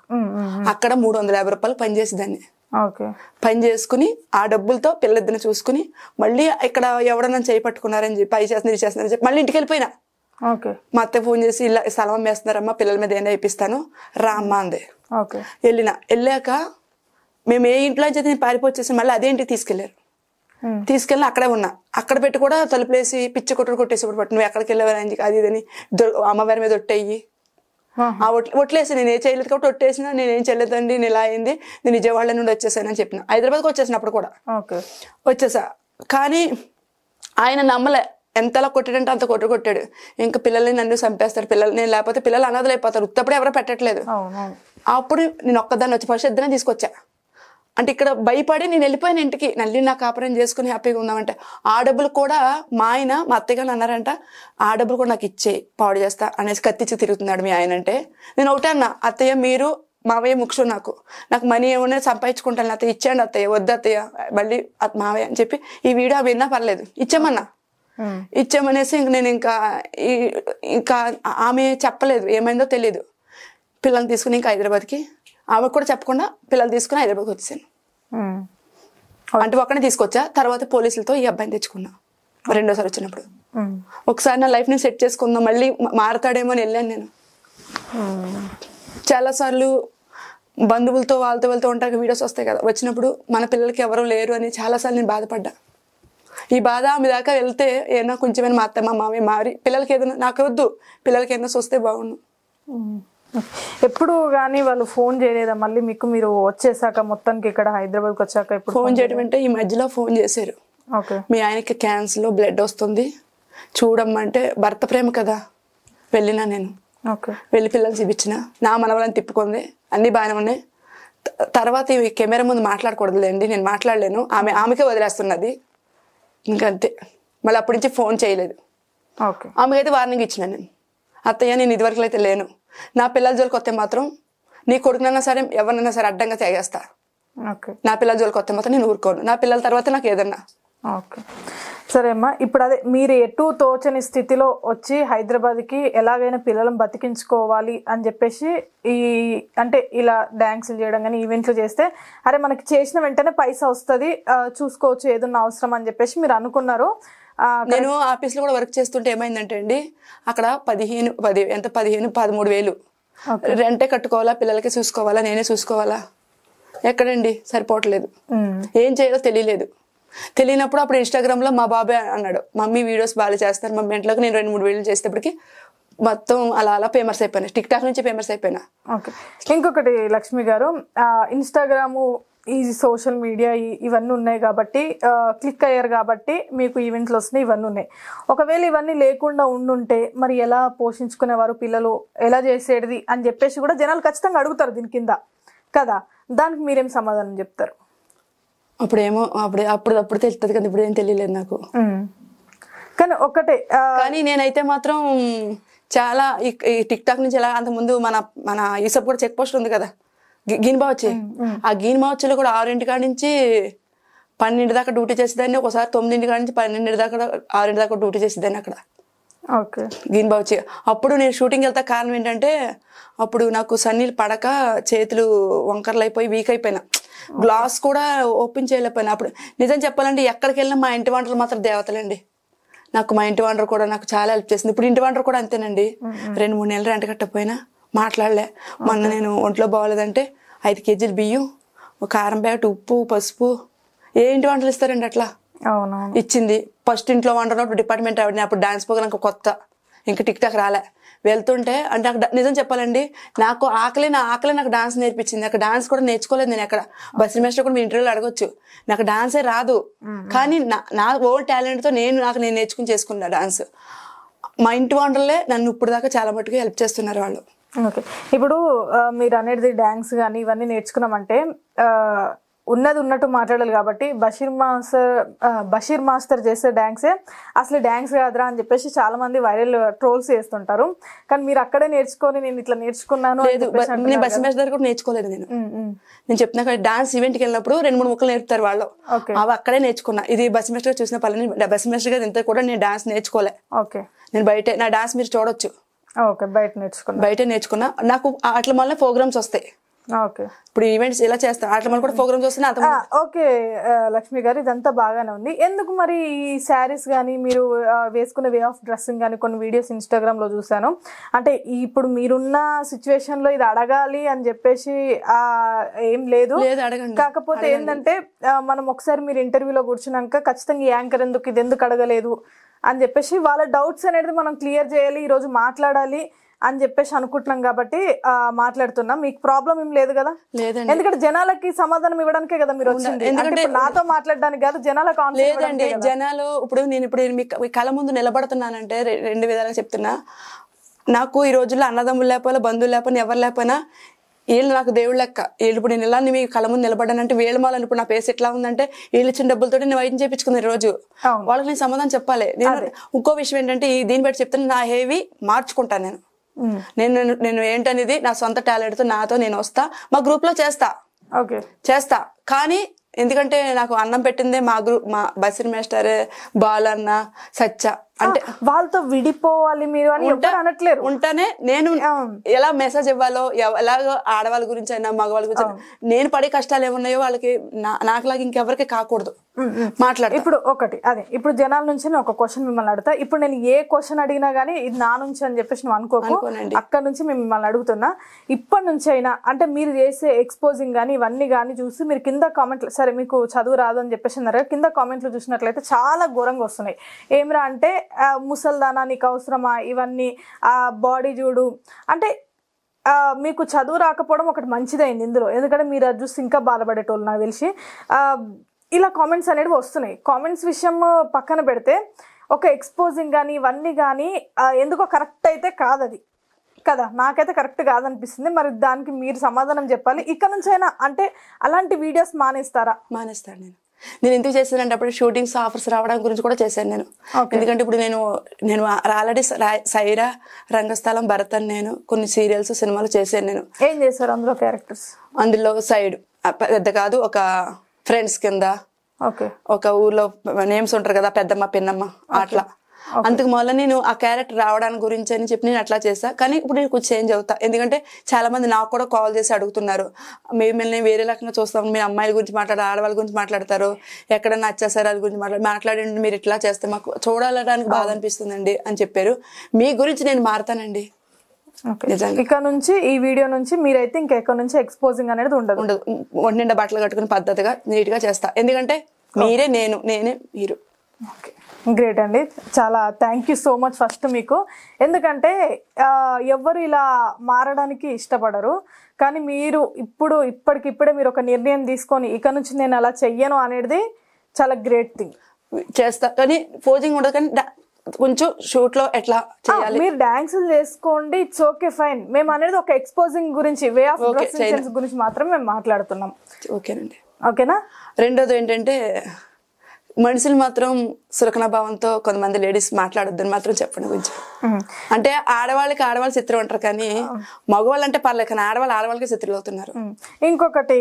అక్కడ 350 రూపాయలు పని చేసేదాన్ని. పని చేసుకుని ఆ డబ్బులతో పిల్లలిద్దరిని చూసుకుని మళ్ళీ ఇక్కడ ఎవడన్నా చేయి పట్టుకున్నారని చెప్పి పై చేస్తున్నారని చెప్పి మళ్ళీ ఇంటికి వెళ్ళిపోయినా. మా అత్త ఫోన్ చేసి ఇలా స్థలం అమ్మేస్తున్నారమ్మా, పిల్లల మీద ఏమైనా వేయిస్తాను రా అమ్మ అంది. వెళ్ళాక మేము ఏ ఇంట్లో అయితే పారిపోచ్చేసి మళ్ళీ అదే ఇంటికి తీసుకెళ్ళి అక్కడే ఉన్నా. అక్కడ పెట్టి కూడా తలుపులేసి పిచ్చి కొట్టేసి పట్టు, నువ్వు ఎక్కడికి వెళ్ళేవారని అది ఇదని అమ్మవారి మీద ఒట్టేయి ఆ ఒట్లేసి నేను ఏ చేయలేదు కాబట్టి ఒట్టేసినా నేనేం చేయలేదండి, నేను ఇలా అయింది, నేను విజయవాడ నుండి వచ్చేసానని చెప్పిన. హైదరాబాద్కి వచ్చేసినప్పుడు కూడా వచ్చేసా. కానీ ఆయన నమ్మలే, ఎంతలా కొట్టాడంటే అంత కొట్టాడు. ఇంకా పిల్లల్ని నన్ను చంపేస్తాడు, నేను లేకపోతే పిల్లలు అనాథలు అయిపోతారు, ఉత్తప్పుడు ఎవరో పెట్టట్లేదు. అప్పుడు నేను ఒక్కదాన్ని వచ్చి ఫస్ట్ 2 తీసుకొచ్చా. అంటే ఇక్కడ భయపడి నేను వెళ్ళిపోయాను ఇంటికి, మళ్ళీ నా కాపురం చేసుకుని హ్యాపీగా ఉందామంటే ఆ డబ్బులు కూడా మా అత్తయ్య అన్నారంట, ఆ డబ్బులు కూడా నాకు ఇచ్చే పాడు చేస్తా అనేసి కత్తిచ్చి తిరుగుతున్నాడు మీ ఆయన. అంటే నేను ఒకటే అన్నా, అత్తయ్య మీరు మావయ్య ముఖ్యం, నాకు మనీ ఏమన్నా సంపాదించుకుంటాను అత్తయ్య, ఇచ్చేయండి అత్తయ్య, వద్దు అత్తయ్య మళ్ళీ మావయ్య అని చెప్పి ఈ వీడియో విన్నా పర్లేదు ఇచ్చామన్నా. ఇచ్చామనేసి ఇంక నేను ఇంకా ఆమె చెప్పలేదు, ఏమైందో తెలియదు. పిల్లల్ని తీసుకుని ఇంకా హైదరాబాద్కి ఆమె కూడా చెప్పకుండా పిల్లలు తీసుకుని హైదరాబాద్కి వచ్చేసాను. అంటే ఒక్కనే తీసుకొచ్చా, తర్వాత పోలీసులతో ఈ అబ్బాయిని తెచ్చుకున్నా 2వ సారి వచ్చినప్పుడు. ఒకసారి నా లైఫ్ని సెట్ చేసుకుందాం, మళ్ళీ మారతాడేమో అని వెళ్ళాను నేను. చాలాసార్లు బంధువులతో వాళ్ళతో వెళ్తూ ఉంటారు, వీడియోస్ వస్తాయి కదా, వచ్చినప్పుడు మన పిల్లలకి ఎవరు లేరు అని చాలాసార్లు నేను బాధపడ్డా. ఈ బాధ ఆమె దాకా వెళ్తే ఏమన్నా కొంచెమైనా మా అత్తమ్మ మామయ్య మారి పిల్లలకి ఏదైనా నాకు వద్దు, పిల్లలకి ఏదైనా చూస్తే బాగుండు. ఎప్పుడు కానీ వాళ్ళు ఫోన్ చేయలేదా మళ్ళీ మీకు, మీరు వచ్చేసాక మొత్తానికి ఇక్కడ హైదరాబాద్కి వచ్చాక? ఇప్పుడు ఫోన్ చేయడం అంటే ఈ మధ్యలో ఫోన్ చేశారు, మీ ఆయనకి క్యాన్సర్లో బ్లడ్ వస్తుంది చూడమ్మంటే, భర్త ప్రేమ కదా వెళ్ళినా నేను. వెళ్ళి పిల్లలు చూపించిన, నా మనవలని తిప్పుకుంది, అన్ని బాగానే ఉన్నాయి. తర్వాత ఇవి కెమెరా ముందు మాట్లాడకూడదులేండి, నేను మాట్లాడలేను, ఆమెకే వదిలేస్తున్నది ఇంకంతే. మళ్ళీ అప్పటి నుంచి ఫోన్ చేయలేదు. ఆమెకైతే వార్నింగ్ ఇచ్చిన నేను, అత్తయ్య నేను ఇదివరకు అయితే లేను, నా పిల్లల జోలికి వస్తే మాత్రం నీ కొడుకునైనా సరే ఎవరినైనా సరే అడ్డంగా తెగేస్తా, నా పిల్లల జోలికి వస్తే మాత్రం నేను ఊరుకోను, నా పిల్లల తర్వాత నాకు ఏదన్నా. సరే అమ్మా, ఇప్పుడు అదే మీరు ఎటు తోచని స్థితిలో వచ్చి హైదరాబాద్కి ఎలాగైనా పిల్లలను బతికించుకోవాలి అని చెప్పేసి ఈ అంటే ఇలా డ్యాన్సులు చేయడం కానీ ఈవెంట్లు చేస్తే అరే మనకి చేసిన వెంటనే పైసా వస్తుంది, చూసుకోవచ్చు ఏదన్నా అవసరం అని చెప్పేసి మీరు అనుకున్నారు. నేను ఆఫీస్లో కూడా వర్క్ చేస్తుంటే ఏమైందంటే అండి, అక్కడ 13,000 రెంటే కట్టుకోవాలా, పిల్లలకి చూసుకోవాలా, నేనే చూసుకోవాలా, ఎక్కడండి సరిపోవట్లేదు, ఏం చేయాలో తెలియనప్పుడు అప్పుడు ఇన్స్టాగ్రామ్లో మా బాబాయ్ అన్నాడు, మమ్మీ వీడియోస్ బాగా చేస్తారు మమ్మీ, ఇంట్లోకి నేను 2-3 వీడియోలు చేసేటప్పటికి మొత్తం అలా ఫేమస్ అయిపోయినా, టిక్ టాక్ నుంచి ఫేమస్ అయిపోయినా. ఓకే, ఇంకొకటి లక్ష్మి గారు, ఇన్స్టాగ్రాము ఈ సోషల్ మీడియా ఇవన్నీ ఉన్నాయి కాబట్టి క్లిక్ అయ్యారు కాబట్టి మీకు ఈవెంట్లు వస్తున్నాయి, ఇవన్నీ ఉన్నాయి. ఒకవేళ ఇవన్నీ లేకుండా ఉండుంటే మరి ఎలా పోషించుకునేవారు పిల్లలు, ఎలా చేసేది అని చెప్పేసి కూడా జనాలు ఖచ్చితంగా అడుగుతారు దీని కింద కదా, దానికి మీరేం సమాధానం చెప్తారు? అప్పుడేమో అప్పుడు తెలుస్తుంది కదా, ఇప్పుడు ఏం తెలియలేదు నాకు. కానీ ఒకటే, కానీ నేనైతే మాత్రం చాలా ఈ టిక్ టాక్ నుంచి ఎలా అంతకుముందు మన యూసఫ్ కూడా చెక్ పోస్ట్ ఉంది కదా గీన్ బావచ్చి, ఆ గీన్ బావచ్చిలో కూడా 6 కాడి నుంచి 12 దాకా డ్యూటీ చేసేదాన్ని, ఒకసారి 9 కాడి నుంచి 12 దాకా 6 దాకా డ్యూటీ చేసేదాన్ని అక్కడ గీన్ బావచ్చి. అప్పుడు నేను షూటింగ్ వెళ్తా కారణం ఏంటంటే అప్పుడు నాకు సన్నీళ్ళు పడక చేతులు వంకర్లు అయిపోయి వీక్ అయిపోయినా, గ్లాస్ కూడా ఓపెన్ చేయలేకపోయినా. అప్పుడు నిజం చెప్పాలంటే ఎక్కడికి వెళ్ళినా మా ఇంటి వంటలు మాత్రం దేవతలండి. నాకు మా ఇంటి వంటరు కూడా నాకు చాలా హెల్ప్ చేసింది. ఇప్పుడు ఇంటి వంటరు కూడా అంతేనండి, 2-3 నెలలు రెంట కట్టకపోయినా మాట్లాడలే. మొన్న నేను ఒంట్లో బాగోలేదంటే 5 కేజీలు బియ్యం, ఒక కారం బ్యాట్, ఉప్పు, పసుపు, ఏ ఇంటి వంటలు ఇస్తారండి అట్లా ఇచ్చింది. ఫస్ట్ ఇంట్లో వంటలు డిపార్ట్మెంట్ ఆవిడ, అప్పుడు డాన్స్ ప్రోగ్రాం కొత్త, ఇంకా టిక్ టాక్ రాలే. వెళ్తుంటే అంటే నాకు నిజం చెప్పాలండి, నాకు ఆకలి నాకు డాన్స్ నేర్పించింది. నాకు డాన్స్ కూడా నేర్చుకోలేదు నేను ఎక్కడ. బస్ మాస్టర్ కూడా మీ ఇంటర్వ్యూలో అడగొచ్చు, నాకు డాన్సే రాదు, కానీ నా ఓన్ టాలెంట్తో నేను నేర్చుకుని చేసుకున్నా డాన్స్. మా ఇంటి వంటలే నన్ను ఇప్పుడు దాకా చాలా మట్టుకు హెల్ప్ చేస్తున్నారు వాళ్ళు. ఓకే, ఇప్పుడు మీరు అనేది డ్యాన్స్ కానీ ఇవన్నీ నేర్చుకున్నామంటే ఉన్నది ఉన్నట్టు మాట్లాడాలి కాబట్టి బషీర్ మాస్టర్ చేసే డాన్సే అసలు డాన్స్ కాదురా అని చెప్పేసి చాలా మంది వైరల్ ట్రోల్స్ చేస్తుంటారు. కానీ మీరు అక్కడే నేర్చుకొని నేను ఇట్లా నేర్చుకున్నాను. నేను బషీర్ మాస్టర్ దగ్గర కూడా నేర్చుకోలేదు. నేను చెప్తున్నా డాన్స్ ఈవెంట్కి వెళ్ళినప్పుడు 2-3 ముక్కలు నేర్పుతారు వాళ్ళు, అవి అక్కడే నేర్చుకున్నా. ఇది బషీర్ మాస్టర్ చూసిన పని, బషీర్ మాస్టర్ గారు ఇంత కూడా నేను డాన్స్ నేర్చుకోలే. నేను బయట నా డాన్స్ మీరు చూడొచ్చు, బయట నేర్చుకున్నా. నాకు అట్లా మళ్ళీ ప్రోగ్రామ్స్ వస్తాయి. ఇప్పుడు ఈవెంట్స్ ఇలా చేస్తాను, అట్లా మళ్ళీ కూడా ప్రోగ్రామ్స్ వస్తున్నాయి. ఓకే లక్ష్మి గారు, ఇదంతా బాగానే ఉంది. ఎందుకు మరి ఈ శారీస్ కానీ మీరు వేసుకునే వే ఆఫ్ డ్రెస్సింగ్ కానీ కొన్ని వీడియోస్ ఇన్స్టాగ్రామ్ లో చూసాను. అంటే ఇప్పుడు మీరున్న సిచ్యువేషన్ లో ఇది అడగాలి అని చెప్పేసి ఏం లేదు, కాకపోతే ఏంటంటే మనం ఒకసారి మీరు ఇంటర్వ్యూలో కూర్చున్నాక ఖచ్చితంగా ఈ యాంకర్ ఇది ఎందుకు అడగలేదు అని చెప్పేసి వాళ్ళ డౌట్స్ అనేది మనం క్లియర్ చేయాలి, ఈరోజు మాట్లాడాలి అని చెప్పేసి అనుకుంటున్నాం కాబట్టి మాట్లాడుతున్నాం. మీకు ప్రాబ్లం ఏం లేదు కదా? ఎందుకంటే జనాలకి సమాధానం ఇవ్వడానికే కదా మీరు వచ్చింది, ఎందుకంటే నాతో మాట్లాడడానికి కాదు, జనాలకు. లేదండి, జనాలు ఇప్పుడు నేను మీ కళ ముందు నిలబడుతున్నానంటే 2 విధాలుగా చెప్తున్నా. నాకు ఈ రోజుల్లో అన్నదమ్ములు లేకపోయినా, బంధువులు లేకపోయినా, ఎవరు లేకపోయినా వీళ్ళు నాకు దేవుడు లెక్క. వీళ్ళు ఇప్పుడు నేను ఇలా మీ కళ ముందు నిలబడ్డానంటే వీళ్ళ మాలని, ఇప్పుడు నా పేరు ఎట్లా ఉందంటే వీళ్ళు ఇచ్చిన డబ్బులతో నేను వైద్యం చేయించుకున్నాను. ఈ రోజు వాళ్ళకి నేను సమాధానం చెప్పాలి. నేను ఇంకో విషయం ఏంటంటే దీన్ని బట్టి చెప్తాను, నా హేవి మార్చుకుంటాను నేను ఏంటనేది నా సొంత టాలెంట్తో నాతో నేను వస్తా, మా గ్రూప్ లో చేస్తా. కానీ ఎందుకంటే నాకు అన్నం పెట్టిందే మా బషీర్ మాస్టర్, బాలన్న, సచ్చ, అంటే వాళ్ళతో విడిపోవాలి మీరు అని అనట్లేరు. ఉంటానే నేను ఎలా మెసేజ్ ఇవ్వాలో, ఎలాగో ఆడవాళ్ళ గురించి అయినా మగవాళ్ళ గురించి నేను పడే కష్టాలు ఏమున్నాయో వాళ్ళకి నాకులాగా ఇంకెవరికి కాకూడదు మాట్లాడు. ఇప్పుడు ఇప్పుడు జనాల నుంచి ఒక క్వశ్చన్ మిమ్మల్ని అడుగుతా. ఇప్పుడు నేను ఏ క్వశ్చన్ అడిగినా గానీ ఇది నా నుంచి అని చెప్పేసి నువ్వు అనుకోనండి, అక్కడ నుంచి మేము మిమ్మల్ని అడుగుతున్నా. ఇప్పటి నుంచి అయినా అంటే మీరు చేసే ఎక్స్పోజింగ్ కానీ ఇవన్నీ కానీ చూసి మీరు కింద కామెంట్లు, సరే మీకు చదువు రాదు అని చెప్పేసి అన్నారు, కింద కామెంట్లు చూసినట్లయితే చాలా ఘోరంగా వస్తున్నాయి. ఏమిరా అంటే ముసల్దానా, నీకు అవసరమా ఇవన్నీ, ఆ బాడీ చూడు అంటే. మీకు చదువు రాకపోవడం ఒకటి మంచిదైంది ఇందులో, ఎందుకంటే మీరు అది చూసి ఇంకా బాధపడేటోళ్ళు నాకు తెలిసి. ఇలా కామెంట్స్ అనేవి వస్తున్నాయి. కామెంట్స్ విషయం పక్కన పెడితే ఒక ఎక్స్పోజింగ్ కానీ ఇవన్నీ కానీ ఎందుకో కరెక్ట్ అయితే కాదు అది కదా, నాకైతే కరెక్ట్ కాదనిపిస్తుంది. మరి దానికి మీరు సమాధానం చెప్పాలి. ఇక్కడ నుంచి అయినా అంటే అలాంటి వీడియోస్ మానేస్తాను నేను ఎందుకు చేశానంటే అప్పుడు షూటింగ్స్ ఆఫర్స్ రావడం గురించి కూడా చేశాను నేను. ఎందుకంటే ఇప్పుడు నేను ఆల్రెడీ సైరా, రంగస్థలం, భరతన్, నేను కొన్ని సీరియల్స్, సినిమాలు చేశాను. నేను ఏం చేశారు అందులో క్యారెక్టర్స్? అందులో సైడ్ పెద్ద కాదు, ఒక ఫ్రెండ్స్ కింద ఓకే. ఒక ఊర్లో నేమ్స్ ఉంటారు కదా, పెద్దమ్మ పిన్నమ్మ అట్లా. అందుకు మళ్ళీ నేను ఆ క్యారెక్టర్ రావడానికి గురించి అని చెప్పి నేను అట్లా చేస్తా. కానీ ఇప్పుడు నేను కొంచెం చేంజ్ అవుతా, ఎందుకంటే చాలా మంది నాకు కూడా కాల్ చేసి అడుగుతున్నారు, మిమ్మల్ని వేరే రకంగా చూస్తాం, మీరు అమ్మాయిల గురించి మాట్లాడారు, ఆడవాళ్ళ గురించి మాట్లాడతారు, ఎక్కడ నచ్చేసారు అది గురించి మాట్లాడండి, మీరు ఇట్లా చేస్తే మాకు చూడాలడానికి బాధ అనిపిస్తుందండి అని చెప్పారు. మీ గురించి నేను మారుతానండి. ఇక నుంచి ఈ వీడియో నుంచి మీరైతే ఇంకా ఎక్కడ నుంచి ఎక్స్పోజింగ్ అనేది ఉండదు. ఒంటి నిండా బట్టలు కట్టుకుని పద్ధతిగా నీట్ గా చేస్తా, ఎందుకంటే మీరే నేను, నేనే మీరు. ఓకే, గ్రేట్ అండి, చాలా thank you so much first మీకు. ఎందుకంటే ఎవ్వరు ఇలా మారడానికి ఇష్టపడరు, కానీ మీరు ఇప్పటికిప్పుడే మీరు ఒక నిర్ణయం తీసుకొని ఇక నుంచి నేను అలా చెయ్యను అనేది చాలా గ్రేట్ థింగ్. చేస్తా కానీ పోజింగ్ ఉండదు, కానీ కొంచెం షూట్ లో ఎట్లా చేయాలి. మీరు డాన్సులు చేసుకోండి, ఇట్స్ ఓకే ఫైన్. మేము అనేది ఒక ఎక్స్పోజింగ్ గురించి, వే ఆఫ్ డ్రెస్సింగ్ సెన్స్ గురించి మాత్రం మేము మాట్లాడుతున్నాం. ఓకేనండి, ఓకేనా. రెండోది ఏంటంటే మనుషులు మాత్రం సులకన భావంతో కొంతమంది లేడీస్ మాట్లాడొద్దని మాత్రం చెప్పండి కొంచెం. అంటే ఆడవాళ్ళకి ఆడవాళ్ళు చిత్రం అంటారు, కానీ మగవాళ్ళు అంటే పర్లేదు, కానీ ఆడవాళ్ళకి చిత్రులు అవుతున్నారు. ఇంకొకటి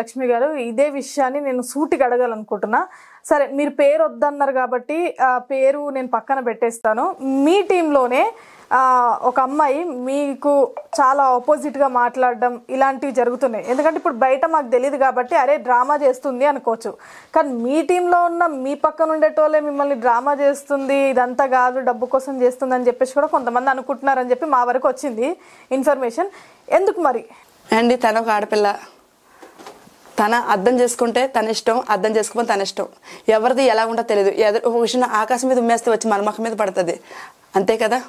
లక్ష్మి గారు, ఇదే విషయాన్ని నేను సూటిగా అడగాలనుకుంటున్నా. సరే, మీరు పేరు వద్దన్నారు కాబట్టి పేరు నేను పక్కన పెట్టేస్తాను. మీ టీంలోనే ఒక అమ్మాయి మీకు చాలా ఆపోజిట్గా మాట్లాడడం ఇలాంటివి జరుగుతున్నాయి. ఎందుకంటే ఇప్పుడు బయట మాకు తెలియదు కాబట్టి అరే డ్రామా చేస్తుంది అనుకోవచ్చు, కానీ మీ టీంలో ఉన్న మీ పక్కన ఉండేటోళ్ళే మిమ్మల్ని డ్రామా చేస్తుంది, ఇదంతా కాదు డబ్బు కోసం చేస్తుంది అని చెప్పేసి కూడా కొంతమంది అనుకుంటున్నారని చెప్పి మా వరకు వచ్చింది ఇన్ఫర్మేషన్. ఎందుకు మరి అండి? తన ఒక ఆడపిల్ల, తన అర్థం చేసుకుంటే తన ఇష్టం, అర్థం చేసుకోమని తన ఇష్టం. ఎవరిది ఎలా ఉంటుందో తెలియదు. ఒక విషయం ఆకాశం మీద ఉమ్మేస్తే వచ్చి మన ముఖం మీద పడుతుంది, అంతే కదా.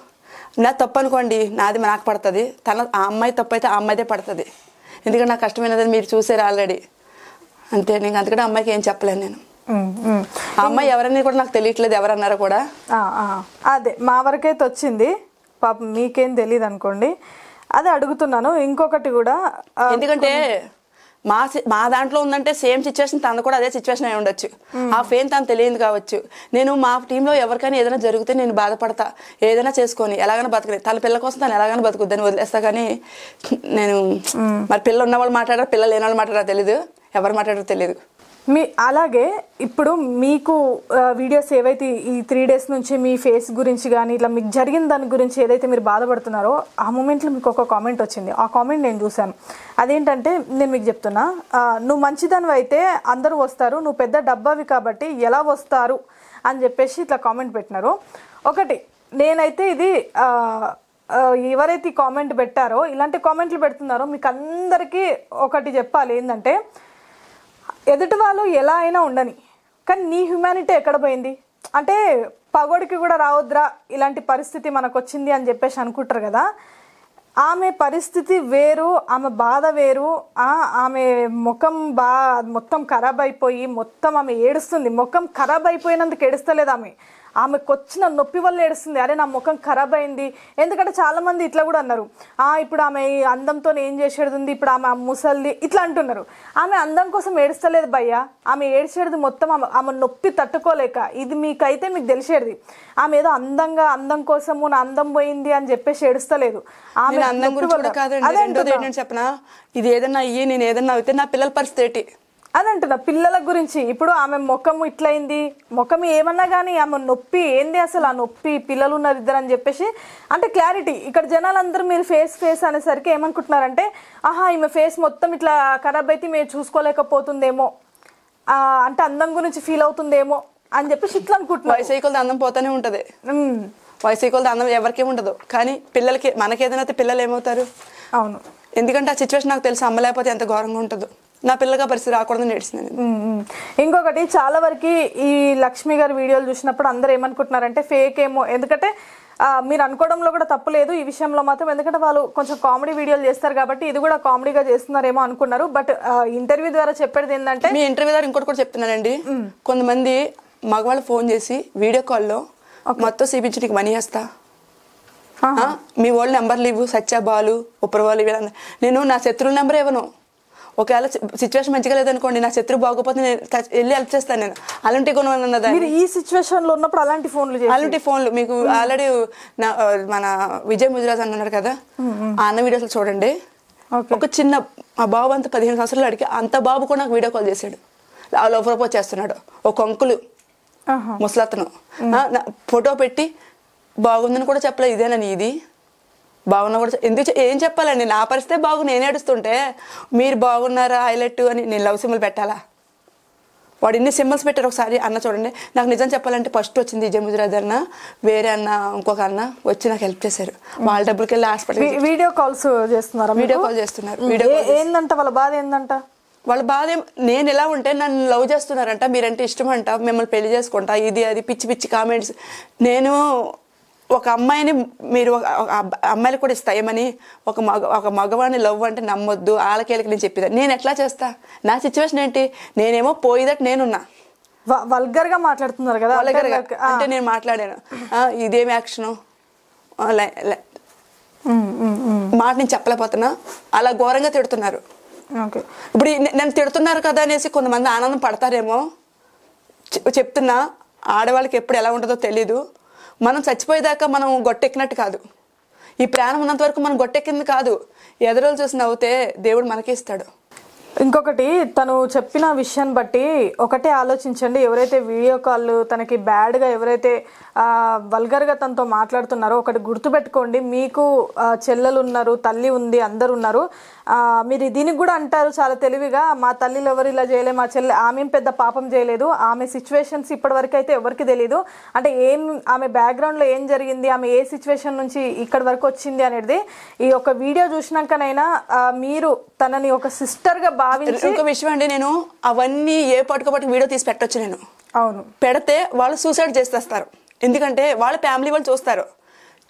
నా తప్పు అనుకోండి, నాది నాకు పడుతుంది, ఆ అమ్మాయి తప్పు అయితే ఆ అమ్మాయిదే పడుతుంది. ఎందుకంటే నాకు కష్టమైనదని మీరు చూసారు ఆల్రెడీ, అంతే. నేను అందుకని అమ్మాయికి ఏం చెప్పలేను నేను. ఆ అమ్మాయి ఎవరని కూడా నాకు తెలియట్లేదు, ఎవరన్నారో కూడా. అదే మా వరకైతే వచ్చింది, పాపం మీకేం తెలియదు అనుకోండి, అదే అడుగుతున్నాను. ఇంకొకటి కూడా, ఎందుకంటే మా దాంట్లో ఉందంటే సేమ్ సిచ్యువేషన్ తను కూడా అదే సిచ్యువేషన్ అయి ఉండొచ్చు. ఆ ఫేమ్ తను తెలియదు కావచ్చు. నేను మా టీంలో ఎవరికైనా ఏదైనా జరిగితే నేను బాధపడతా, ఏదైనా చేసుకొని ఎలాగైనా బతకని, తన పిల్ల కోసం తను ఎలాగైనా బతుకుద్దని వదిలేస్తా. కానీ నేను మరి పిల్లలు ఉన్నవాళ్ళు మాట్లాడారు, పిల్లలు లేని వాళ్ళు మాట్లాడారో తెలీదు, ఎవరు మాట్లాడారో తెలియదు. అలాగే ఇప్పుడు మీకు వీడియోస్ ఏవైతే ఈ 3 days నుంచి మీ ఫేస్ గురించి కానీ ఇట్లా మీకు జరిగిన దాని గురించి ఏదైతే మీరు బాధపడుతున్నారో, ఆ మూమెంట్లో మీకు ఒక కామెంట్ వచ్చింది. ఆ కామెంట్ నేను చూశాను. అదేంటంటే నేను మీకు చెప్తున్నా, నువ్వు మంచిదానివి అయితే అందరూ వస్తారు, నువ్వు పెద్ద డబ్బావి కాబట్టి ఎలా వస్తారు అని చెప్పేసి ఇట్లా కామెంట్ పెట్టినారు. ఒకటి నేనైతే ఇది ఎవరైతే ఈ కామెంట్ పెట్టారో, ఇలాంటి కామెంట్లు పెడుతున్నారో మీకు అందరికీ ఒకటి చెప్పాలి, ఏంటంటే ఎదుటి వాళ్ళు ఎలా అయినా ఉండని, కానీ నీ హ్యూమానిటీ ఎక్కడ పోయింది అంటే పగోడికి కూడా రావద్దురా ఇలాంటి పరిస్థితి మనకు వచ్చింది అని చెప్పేసి అనుకుంటారు కదా. ఆమె పరిస్థితి వేరు, ఆమె బాధ వేరు. ఆమె ముఖం మొత్తం ఖరాబ్ అయిపోయి మొత్తం ఆమె ఏడుస్తుంది. ముఖం ఖరాబ్ అయిపోయినందుకు ఏడుస్తలేదు, ఆమెకు వచ్చిన నొప్పి వల్ల ఏడుస్తుంది. అరే నా ముఖం ఖరాబ్ అయింది. ఎందుకంటే చాలా మంది ఇట్లా కూడా అన్నారు, ఇప్పుడు ఆమె అందంతో ఏం చేసేది ఉంది, ఇప్పుడు ఆమె ముసల్ది ఇట్లా అంటున్నారు. ఆమె అందం కోసం ఏడుస్తలేదు భయ్య, ఆమె ఏడ్చేది మొత్తం ఆమె నొప్పి తట్టుకోలేక. ఇది మీకైతే మీకు తెలిసేది, ఆమె ఏదో అందం కోసము నా అందం పోయింది అని చెప్పేసి ఏడుస్తలేదు. ఆమె అందం గురించి కాదండి. చెప్పనా, ఇది ఏదన్నా అయ్యి నేను ఏదన్నా అయితే నా పిల్లల పరిస్థితి అని అంటున్నా. పిల్లల గురించి ఇప్పుడు ఆమె ముఖము ఇట్లయింది, ముఖం ఏమన్నా కానీ ఆమె నొప్పి ఏంది అసలు, ఆ నొప్పి పిల్లలు ఉన్నారు ఇద్దరు అని చెప్పేసి అంటే క్లారిటీ. ఇక్కడ జనాలందరూ మీరు ఫేస్ అనేసరికి ఏమనుకుంటున్నారంటే, ఈమె ఫేస్ మొత్తం ఇట్లా ఖరాబ్ అయితే మేము చూసుకోలేకపోతుందేమో, అంటే అందం గురించి ఫీల్ అవుతుందేమో అని చెప్పేసి ఇట్లా అనుకుంటున్నారు. వయసు కొలది అందం పోతానే ఉంటది, వయసు కొలది అందం ఎవరికేం ఉండదు. కానీ పిల్లలకి మనకేదైనా అయితే పిల్లలు ఏమవుతారు. అవును, ఎందుకంటే ఆ సిచ్యువేషన్ నాకు తెలుసు, అమ్మలేకపోతే ఎంత ఘోరంగా ఉంటుందో. నా పిల్లగా పరిస్థితి రాకూడదని నేర్చున్నాను. ఇంకొకటి చాలా వరకు ఈ లక్ష్మి గారి వీడియోలు చూసినప్పుడు అందరూ ఏమనుకుంటున్నారంటే ఫేక్ ఏమో. ఎందుకంటే మీరు అనుకోవడంలో కూడా తప్పు లేదు ఈ విషయంలో మాత్రం, ఎందుకంటే వాళ్ళు కొంచెం కామెడీ వీడియోలు చేస్తారు కాబట్టి ఇది కూడా కామెడీగా చేస్తున్నారేమో అనుకున్నారు. బట్ ఇంటర్వ్యూ ద్వారా చెప్పేది ఏంటంటే, మీ ఇంటర్వ్యూ ద్వారా ఇంకోటి కూడా చెప్తున్నానండి, కొంతమంది మగవాళ్ళు ఫోన్ చేసి వీడియో కాల్లో మొత్తం చూపించి నీకు మనీ వేస్తా, మీ వాళ్ళ నెంబర్లు ఇవ్వు, సత్య బాలు ఉప్పర వాళ్ళు ఇవి. నేను నా శత్రువుల నెంబర్ ఇవ్వను. ఒకవేళ సిచ్యువేషన్ మంచిగా లేదనుకోండి, నా శత్రువు బాగోపోతే నేను వెళ్ళి హెల్ప్ చేస్తాను. నేను అలాంటి కొనున్నదా ఈ సిచ్యువేషన్ లో ఉన్నప్పుడు అలాంటి ఫోన్లు మీకు ఆల్రెడీ మన విజయ్ ముజరాజ్ అన్నాడు కదా, ఆ అన్న వీడియోస్ చూడండి. ఒక చిన్న మా బాబు అంత 15 సంవత్సరాలు అడిగి అంత బాబు కూడా నాకు వీడియో కాల్ చేశాడు. లవ్ ప్రపోజ్ చేస్తున్నాడు ఒక అంకులు ముసలతను ఫోటో పెట్టి బాగుందని కూడా చెప్పలేదు, ఇదేనా ఇది బాగున్నా కూడా ఎందుకు ఏం చెప్పాలండి, నా పరిస్థితే బాగు నేను ఏడుస్తుంటే మీరు బాగున్నారా హైలైట్ అని నేను లవ్ సింబల్ పెట్టాలా? వాడు ఇన్ని సింబల్స్ పెట్టారు. ఒకసారి అన్న చూడండి, నాకు నిజం చెప్పాలంటే ఫస్ట్ వచ్చింది జముద్రాజ్ అన్న, వేరే అన్న ఇంకొక అన్న వచ్చి నాకు హెల్ప్ చేశారు. వాళ్ళ డబ్బులకి వెళ్ళి హాస్పిటల్ వీడియో కాల్స్ చేస్తున్నారు, వీడియో కాల్ చేస్తున్నారు. ఏందంట వాళ్ళ బాధ ఏందంట? వాళ్ళ బాధ నేను ఎలా ఉంటే నన్ను లవ్ చేస్తున్నారంట, మీరంటే ఇష్టం అంట, మిమ్మల్ని పెళ్లి చేసుకుంటా, ఇది అది పిచ్చి పిచ్చి కామెంట్స్. నేను ఒక అమ్మాయిని మీరు అమ్మాయిలు కూడా ఇస్తాయమని ఒక మగవాడిని లవ్ అంటే నమ్మొద్దు ఆలకేళ్ళకి నేను చెప్పేదాన్ని. నేను ఎట్లా చేస్తా? నా సిచ్యువేషన్ ఏంటి? నేనేమో పోయేదట్టు నేనున్నా. వల్గర్ గా మాట్లాడుతున్నారు కదా, వల్గర్ గా అంటే నేను మాట్లాడాను, ఇదేమి యాక్షను మాట నేను చెప్పలేకపోతున్నా, అలా ఘోరంగా తిడుతున్నారు. ఇప్పుడు నన్ను తిడుతున్నారు కదా అనేసి కొంతమంది ఆనందం పడతారేమో. చెప్తున్నా, ఆడవాళ్ళకి ఎప్పుడు ఎలా ఉంటుందో తెలీదు. మనం చచ్చిపోయేదాకా మనం గొట్టెక్కినట్టు కాదు, ఈ ప్రాణం ఉన్నంత వరకు మనం గొట్టెక్కింది కాదు. ఎదురోలు చూసి నవ్వుతే దేవుడు మనకి ఇస్తాడు. ఇంకొకటి తను చెప్పిన విషయాన్ని బట్టి ఒకటే ఆలోచించండి, ఎవరైతే వీడియో కాల్ తనకి బ్యాడ్గా ఎవరైతే వల్గర్గా తనతో మాట్లాడుతున్నారో ఒకటి గుర్తుపెట్టుకోండి, మీకు చెల్లెలు ఉన్నారు, తల్లి ఉంది, అందరు ఉన్నారు. మీరు దీనికి కూడా అంటారు చాలా తెలివిగా, మా తల్లిలు ఎవరు ఇలా చేయలేదు, మా చెల్లె ఆమె పెద్ద పాపం చేయలేదు, ఆమె సిచ్యువేషన్స్ ఇప్పటివరకు అయితే ఎవరికి తెలియదు, అంటే ఏం ఆమె బ్యాక్గ్రౌండ్లో ఏం జరిగింది, ఆమె ఏ సిచ్యువేషన్ నుంచి ఇక్కడి వరకు వచ్చింది అనేది ఈ ఒక వీడియో చూసినాకనైనా మీరు తనని ఒక సిస్టర్గా భావించి. ఒక విషయం అండి, నేను అవన్నీ ఏ పట్టుకోపట్టుకు వీడియో తీసి పెట్టొచ్చు. నేను అవును పెడితే వాళ్ళు సూసైడ్ చేసేస్తారు, ఎందుకంటే వాళ్ళ ఫ్యామిలీ వాళ్ళు చూస్తారు.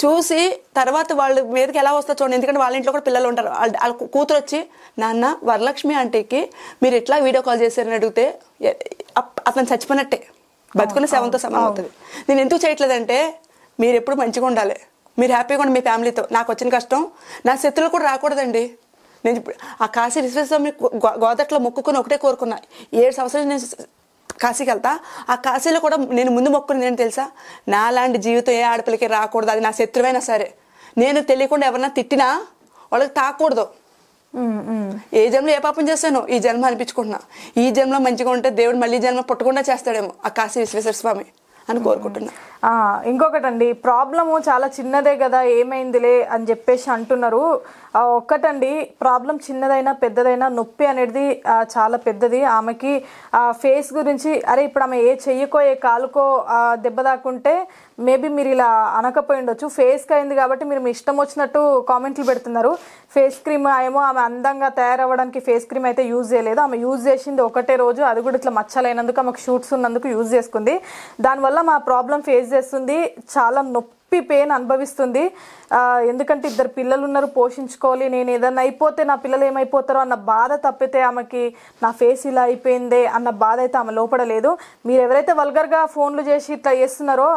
చూసి తర్వాత వాళ్ళ మీదకి ఎలా వస్తారు చూడండి, ఎందుకంటే వాళ్ళ ఇంట్లో కూడా పిల్లలు ఉంటారు. వాళ్ళ కూతురు వచ్చి నాన్న వరలక్ష్మి ఆంటీకి మీరు ఎట్లా వీడియో కాల్ చేశారని అడిగితే అతను చచ్చిపోయినట్టే, బతుకున్న శవంతో సమానం అవుతుంది. నేను ఎందుకు చేయట్లేదంటే మీరు ఎప్పుడు మంచిగా ఉండాలి, మీరు హ్యాపీగా ఉండి మీ ఫ్యామిలీతో. నాకు వచ్చిన కష్టం నా శత్రువులు కూడా రాకూడదండి. నేను ఆ కాశీ విశ్వేశ్వరస్వామి గోదట్లో మొక్కుకొని ఒకటే కోరుకున్నా. 7 సంవత్సరాలు నేను కాశీకి వెళ్తా, ఆ కాశీలో కూడా నేను ముందు మొక్కుని నేను తెలుసా, నాలాంటి జీవితం ఏ ఆడపిల్లకి రాకూడదు, అది నా శత్రువైనా సరే. నేను తెలియకుండా ఎవరన్నా తిట్టినా వాళ్ళకి తాకూడదు. ఏ జన్మలో ఏ పాపం చేశానో ఈ జన్మ అనిపించుకుంటున్నా, ఈ జన్మలో మంచిగా ఉంటే దేవుడు మళ్ళీ జన్మ పుట్టకుండా చేస్తాడేమో ఆ కాశీ విశ్వేశ్వర స్వామి అని కోరుకుంటున్నా. ఇంకొకటండి, ప్రాబ్లము చాలా చిన్నదే కదా ఏమైందిలే అని చెప్పేసి అంటున్నారు. ఒక్కటండి, ప్రాబ్లం చిన్నదైనా పెద్దదైనా నొప్పి అనేది చాలా పెద్దది. ఆమెకి ఫేస్ గురించి అరే ఇప్పుడు ఆమె ఏ చెయ్యకో ఏ కాలుకో దెబ్బ దాకుంటే మేబీ మీరు ఇలా అనకపోయి ఉండొచ్చు. ఫేస్కి అయింది కాబట్టి మీరు మీ ఇష్టం వచ్చినట్టు కామెంట్లు పెడుతున్నారు. ఫేస్ క్రీమ్ ఏమో ఆమె అందంగా తయారవ్వడానికి ఫేస్ క్రీమ్ అయితే యూజ్ చేయలేదు, ఆమె యూజ్ చేసింది ఒకటే రోజు, అది కూడా ఇట్లా మచ్చలైనందుకు ఆమెకు షూట్స్ ఉన్నందుకు యూజ్ చేసుకుంది. దానివల్ల మా ప్రాబ్లం ఫేస్ చేస్తుంది, చాలా నొప్పి పెయిన్ అనుభవిస్తుంది. ఎందుకంటే 2 పిల్లలు ఉన్నారు, పోషించుకోవాలి, నేను ఏదన్నా అయిపోతే నా పిల్లలు ఏమైపోతారో అన్న బాధ తప్పితే ఆమెకి నా ఫేస్ ఇలా అయిపోయిందే అన్న బాధ అయితే ఆమె లోపడలేదు. మీరు ఎవరైతే వల్గర్గా ఫోన్లు చేసి ఇట్లా చేస్తున్నారో